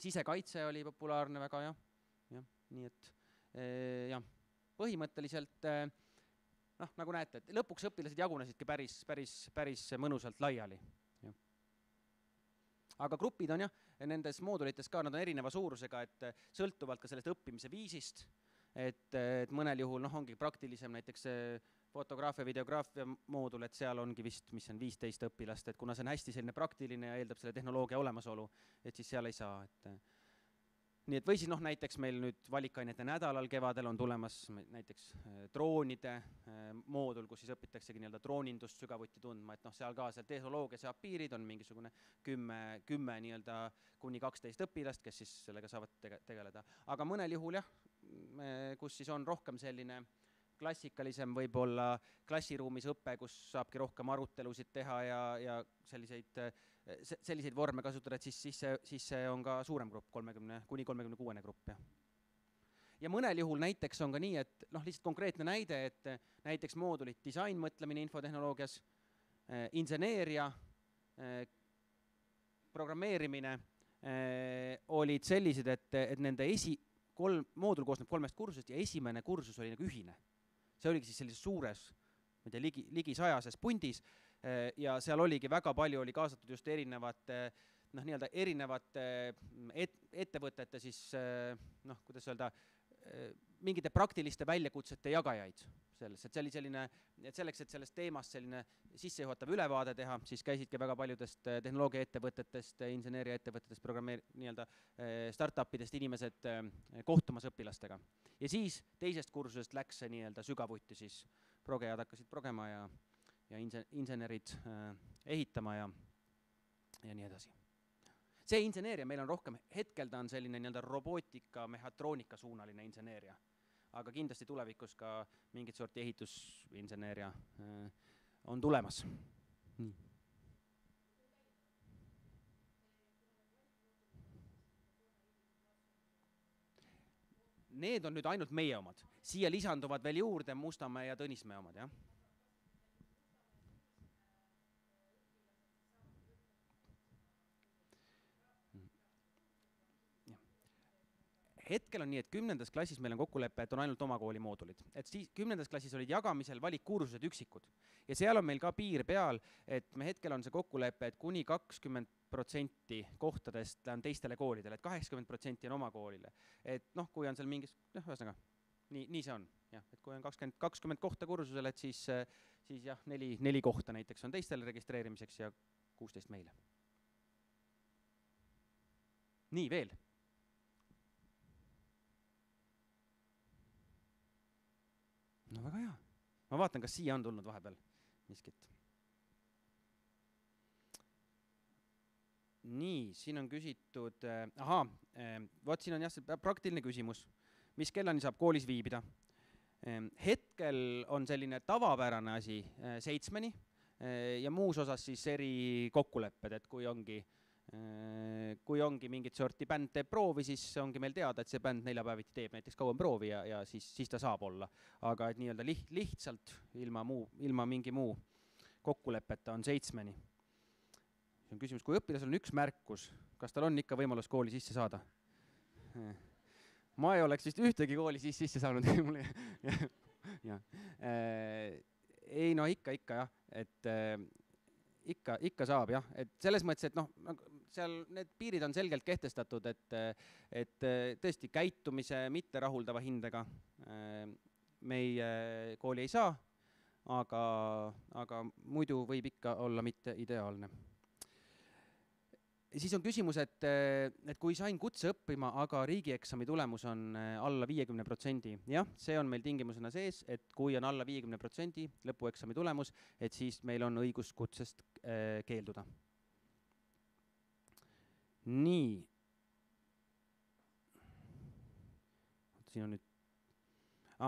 S3: sisekaitse oli populaarne väga, jah. Nii et, põhimõtteliselt, nagu näete, et lõpuks õpilased jagunesidki päris mõnusalt laiali. Aga grupid on nendes moodulites ka, nad on erineva suurusega, et sõltuvalt ka sellest õppimise viisist, et mõnel juhul ongi praktilisem näiteks fotograafia, videograafia moodul, et seal ongi vist, mis on 15 õpilast, et kuna see on hästi selline praktiline ja eeldab selle tehnoloogia olemasolu, et siis seal ei saa, nii et või siis näiteks meil nüüd valikainete nädalal kevadel on tulemas näiteks droonide moodul, kus siis õpitaksegi droonindust sügavuti tundma, et seal ka seal tehnoloogia seab piirid, on mingisugune 10 kuni 12 õpilast, kes siis sellega saavad tegeleda. Aga mõnel juhul kus siis on rohkem selline klassikalisem võib-olla klassiruumis õpe, kus saabki rohkem arutelusid teha ja selliseid vorme kasutada, et siis see on ka suurem grupp, 30 kuni 36 grupp. Ja mõnel juhul näiteks on ka nii, et lihtsalt konkreetne näide, et näiteks moodulid disain, mõtlemine infotehnoloogias, inseneeria, programmeerimine olid sellised, et nende moodul koosneb 3 kursusest ja esimene kursus oli nagu ühine. See oligi siis sellises suures, ligi 100 pundis ja seal oligi väga palju oli kaasatud just erinevate ettevõtete siis, kuidas öelda, mingite praktiliste väljakutsete jagajaid selles, et see oli selline, et selleks, et sellest teemast selline sissejuhatav ülevaade teha, siis käisidki väga paljudest tehnoloogiaettevõtetest, inseneeriaettevõtetest, startupidest inimesed kohtumas õpilastega. Ja siis teisest kursusest läks see sügavuti, siis progejad hakkasid progema ja insenerid ehitama ja nii edasi. See inseneeria meil on rohkem, hetkel ta on selline robootika, mehhatroonika suunaline inseneeria, aga kindlasti tulevikus ka mingit sorti ehitusinseneeria on tulemas. Nii. Need on nüüd ainult meie omad. Siia lisanduvad veel juurde Mustamäe ja Tõnismäe omad, jah? hetkel on nii, et 10. klassis meil on kokkulepe, et on ainult oma kooli moodulid. Et siis 10. klassis olid jagamisel valikkursused üksikud. Ja seal on meil ka piir peal, et me hetkel on see kokkulepe, et kuni 20% kohtadest on teistele koolidele, et 80% on oma koolile. Et noh, kui on seal mingis, ühesõnaga, nii see on. Jah, et kui on 20 kohta kursusel, et siis jah, 4 kohta näiteks on teistele registreerimiseks ja 16 meile. Nii veel. No väga hea. Ma vaatan, kas siia on tulnud vahepeal miskit. Nii, siin on küsitud, vot siin on jah see praktiline küsimus, mis kellani saab koolis viibida. Hetkel on selline tavapärane asi 7-ni ja muus osas siis eri kokkulepped, et kui ongi mingit sorti bänd teeb proovi, siis ongi meil teada, et see bänd 4 päeviti teeb näiteks kauem proovi ja siis ta saab olla. Aga et nii-öelda lihtsalt ilma mingi muu kokkuleppeta on 7-ni. See on küsimus, kui õpilasel on üks märkus, kas tal on ikka võimalus kooli sisse saada? Ma ei oleks vist ühtegi kooli sisse saanud. Ei, no ikka jah, et ikka saab jah, et selles mõttes, et noh, seal need piirid on selgelt kehtestatud, et tõesti käitumise mitte rahuldava hindega meie kooli ei saa, aga muidu võib ikka olla mitte ideaalne. Siis on küsimus, et kui sain kutse õppima, aga riigieksami tulemus on alla 50%. Jah, see on meil tingimusena sees, et kui on alla 50% lõpueksami tulemus, et siis meil on õigus kutsest keelduda. Nii. Siin on nüüd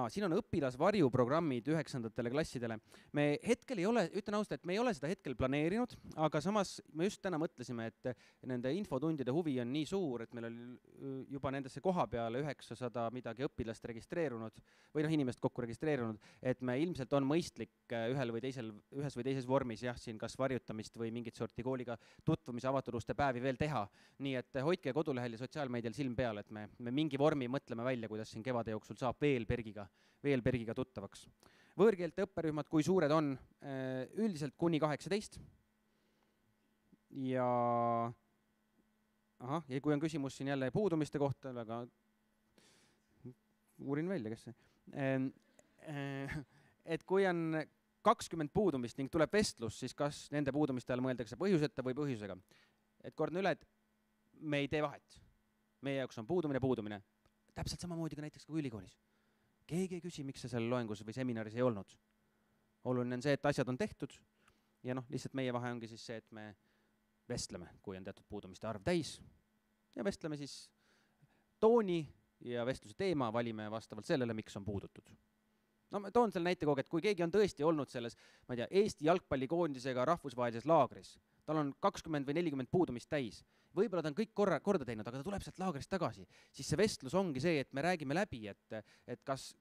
S3: siin on õpilasvarjuprogrammid 9. klassidele. Me hetkel ei ole, ütlen ausalt, et me ei ole seda hetkel planeerinud, aga samas me just täna mõtlesime, et nende infotundide huvi on nii suur, et meil oli juba nendesse koha peale 900 midagi õpilast registreerunud või inimest kokku registreerunud, et me ilmselt on mõistlik ühes või teises vormis jah, siin kas varjutamist või mingit sorti kooliga tutvumise avatud uste päevi veel teha. Nii et hoidke kodulehel ja sotsiaalmeedial silm peal, et me mingi vormi mõtleme välja, kuidas siin kevade jooksul saab veel Bergiga tuttavaks. Võõrkeelte õpperühmad, kui suured on, üldiselt kuni 18. Ja kui on küsimus siin jälle puudumiste kohta, aga uurin välja, kes see. Et kui on 20 puudumist ning tuleb vestlus, siis kas nende puudumiste all mõeldakse põhjuseta või põhjusega. Et kordne üle, et me ei tee vahet. Meie jaoks on puudumine. Täpselt samamoodi ka näiteks kui ülikoolis. Keegi ei küsi, miks see seal loengus või seminaris ei olnud. Oluline on see, et asjad on tehtud ja lihtsalt meie vahe ongi siis see, et me vestleme, kui on teatud puudumiste arv täis ja vestleme siis tooni ja vestluse teema valime vastavalt sellele, miks on puudutud. No ma toon selle näite kogu, et kui keegi on tõesti olnud selles, ma ei tea, Eesti jalgpallikoondisega rahvusvahelises laagris, tal on 20 või 40 puudumist täis, võib-olla ta on kõik korda teinud, aga ta tuleb sealt laagrist tagasi, siis see vestlus ongi see, et me räägime läbi, et kas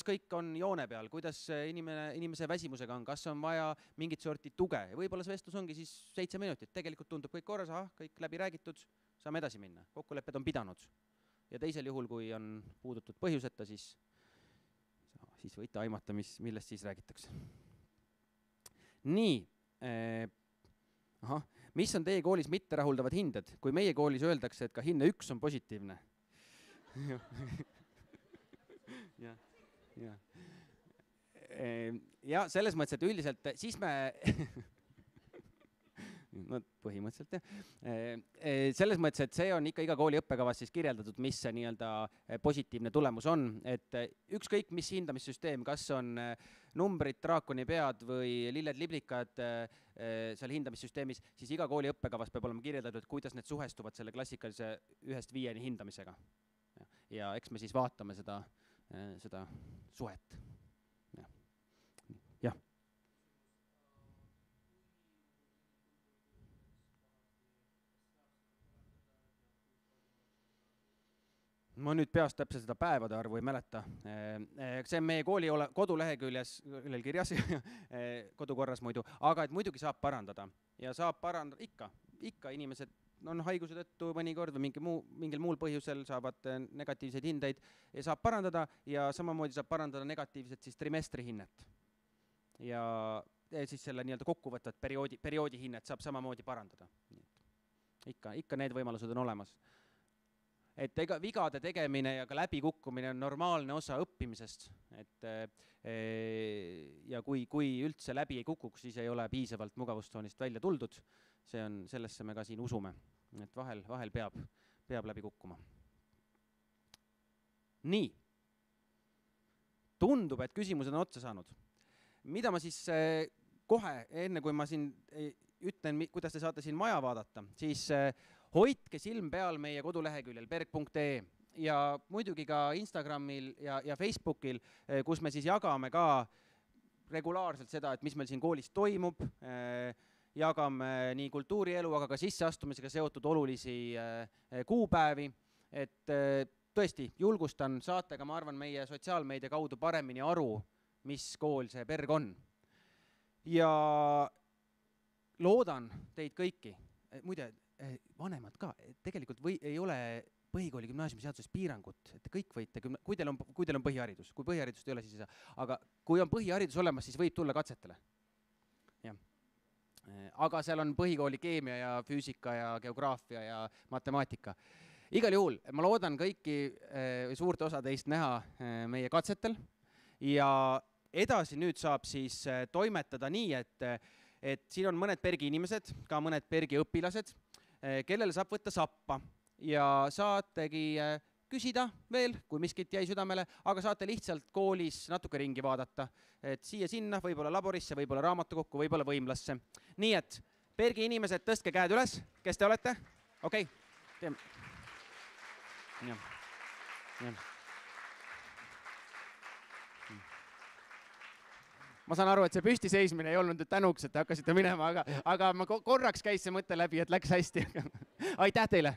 S3: kõik on joone peal, kuidas inimese väsimusega on, kas on vaja mingit sorti tuge. Võib-olla see vestlus ongi siis 7 minutit, tegelikult tundub kõik korras, kõik läbi räägitud, saame edasi minna, kokkulepped on pidanud. Ja teisel juhul, kui on puudutud põhjuseta, siis võite aimata, millest siis räägitakse. Nii, mis on teie koolis mitte rahuldavad hinded? Kui meie koolis öeldakse, et ka hinne 1 on positiivne. Ja selles mõttes, et üldiselt siis me põhimõtteliselt jah. Selles mõttes, et see on ikka iga kooli õppekavas siis kirjeldatud, mis see nii-öelda positiivne tulemus on, et ükskõik mis hindamissüsteem, kas on numbrid, draakoni pead või lilled liblikad seal hindamissüsteemis, siis iga kooli õppekavas peab olema kirjeldatud, kuidas need suhestuvad selle klassikalise 1-5 hindamisega. Ja eks me siis vaatame seda suhet. Jah. Ma nüüd peast täpselt seda päevade arvu ei mäleta. See on meie kooli koduleheküljes kirjas, kodukorras muidu, aga et muidugi saab parandada. Ja saab parandada ikka inimesed on haiguse tõttu mõnikord või mingil muul põhjusel saavad negatiivseid hindeid ja saab parandada ja samamoodi saab parandada negatiivset siis trimestri hinnet. Ja siis selle nii-öelda kokkuvõtvat perioodi hinnet saab samamoodi parandada. Ikka need võimalused on olemas. Et ega vigade tegemine ja ka läbikukkumine on normaalne osa õppimisest. Ja kui üldse läbi ei kukuks, siis ei ole piisavalt mugavustsoonist välja tuldud. Sellesse me ka siin usume, et vahel peab läbi kukkuma. Nii. Tundub, et küsimused on otsa saanud. Mida ma siis kohe, enne kui ma siin ütlen, kuidas te saate siin maja vaadata, siis hoidke silm peal meie koduleheküljel berg.ee ja muidugi ka Instagramil ja Facebookil, kus me siis jagame ka regulaarselt seda, et mis meil siin koolis toimub, jagame nii kultuurielu, aga ka sisseastumisega seotud olulisi kuupäevi, et tõesti julgustan, saate ka, ma arvan, meie sotsiaalmeedia kaudu paremini aru, mis kool see Berg on. Ja loodan teid kõiki, muide, vanemad ka, tegelikult ei ole põhikooli gümnaasiumi seaduses piirangut, et kõik võite, kui teil on põhiharidus, kui põhiharidust ei ole, siis ei saa, aga kui on põhiharidus olemas, siis võib tulla katsetele. Ja. Aga seal on põhikooli keemia ja füüsika ja geograafia ja matemaatika. Igal juhul, ma loodan kõiki suurte osa teist näha meie katsetel ja edasi nüüd saab siis toimetada nii, et siin on mõned Bergi inimesed, ka mõned Bergi õpilased, kellele saab võtta sappa ja saategi küsida veel, kui miskit jäi südamele, aga saate lihtsalt koolis natuke ringi vaadata, et siia-sinna, võib-olla laborisse, võib-olla raamatukokku, võib-olla võimlasse. Nii et Bergi inimesed, tõstke käed üles, kes te olete? Okei. Ma saan aru, et see püsti seismine ei olnud tänuks, et te hakkasite minema, aga ma korraks käis see mõte läbi, et läks hästi. Aitäh teile!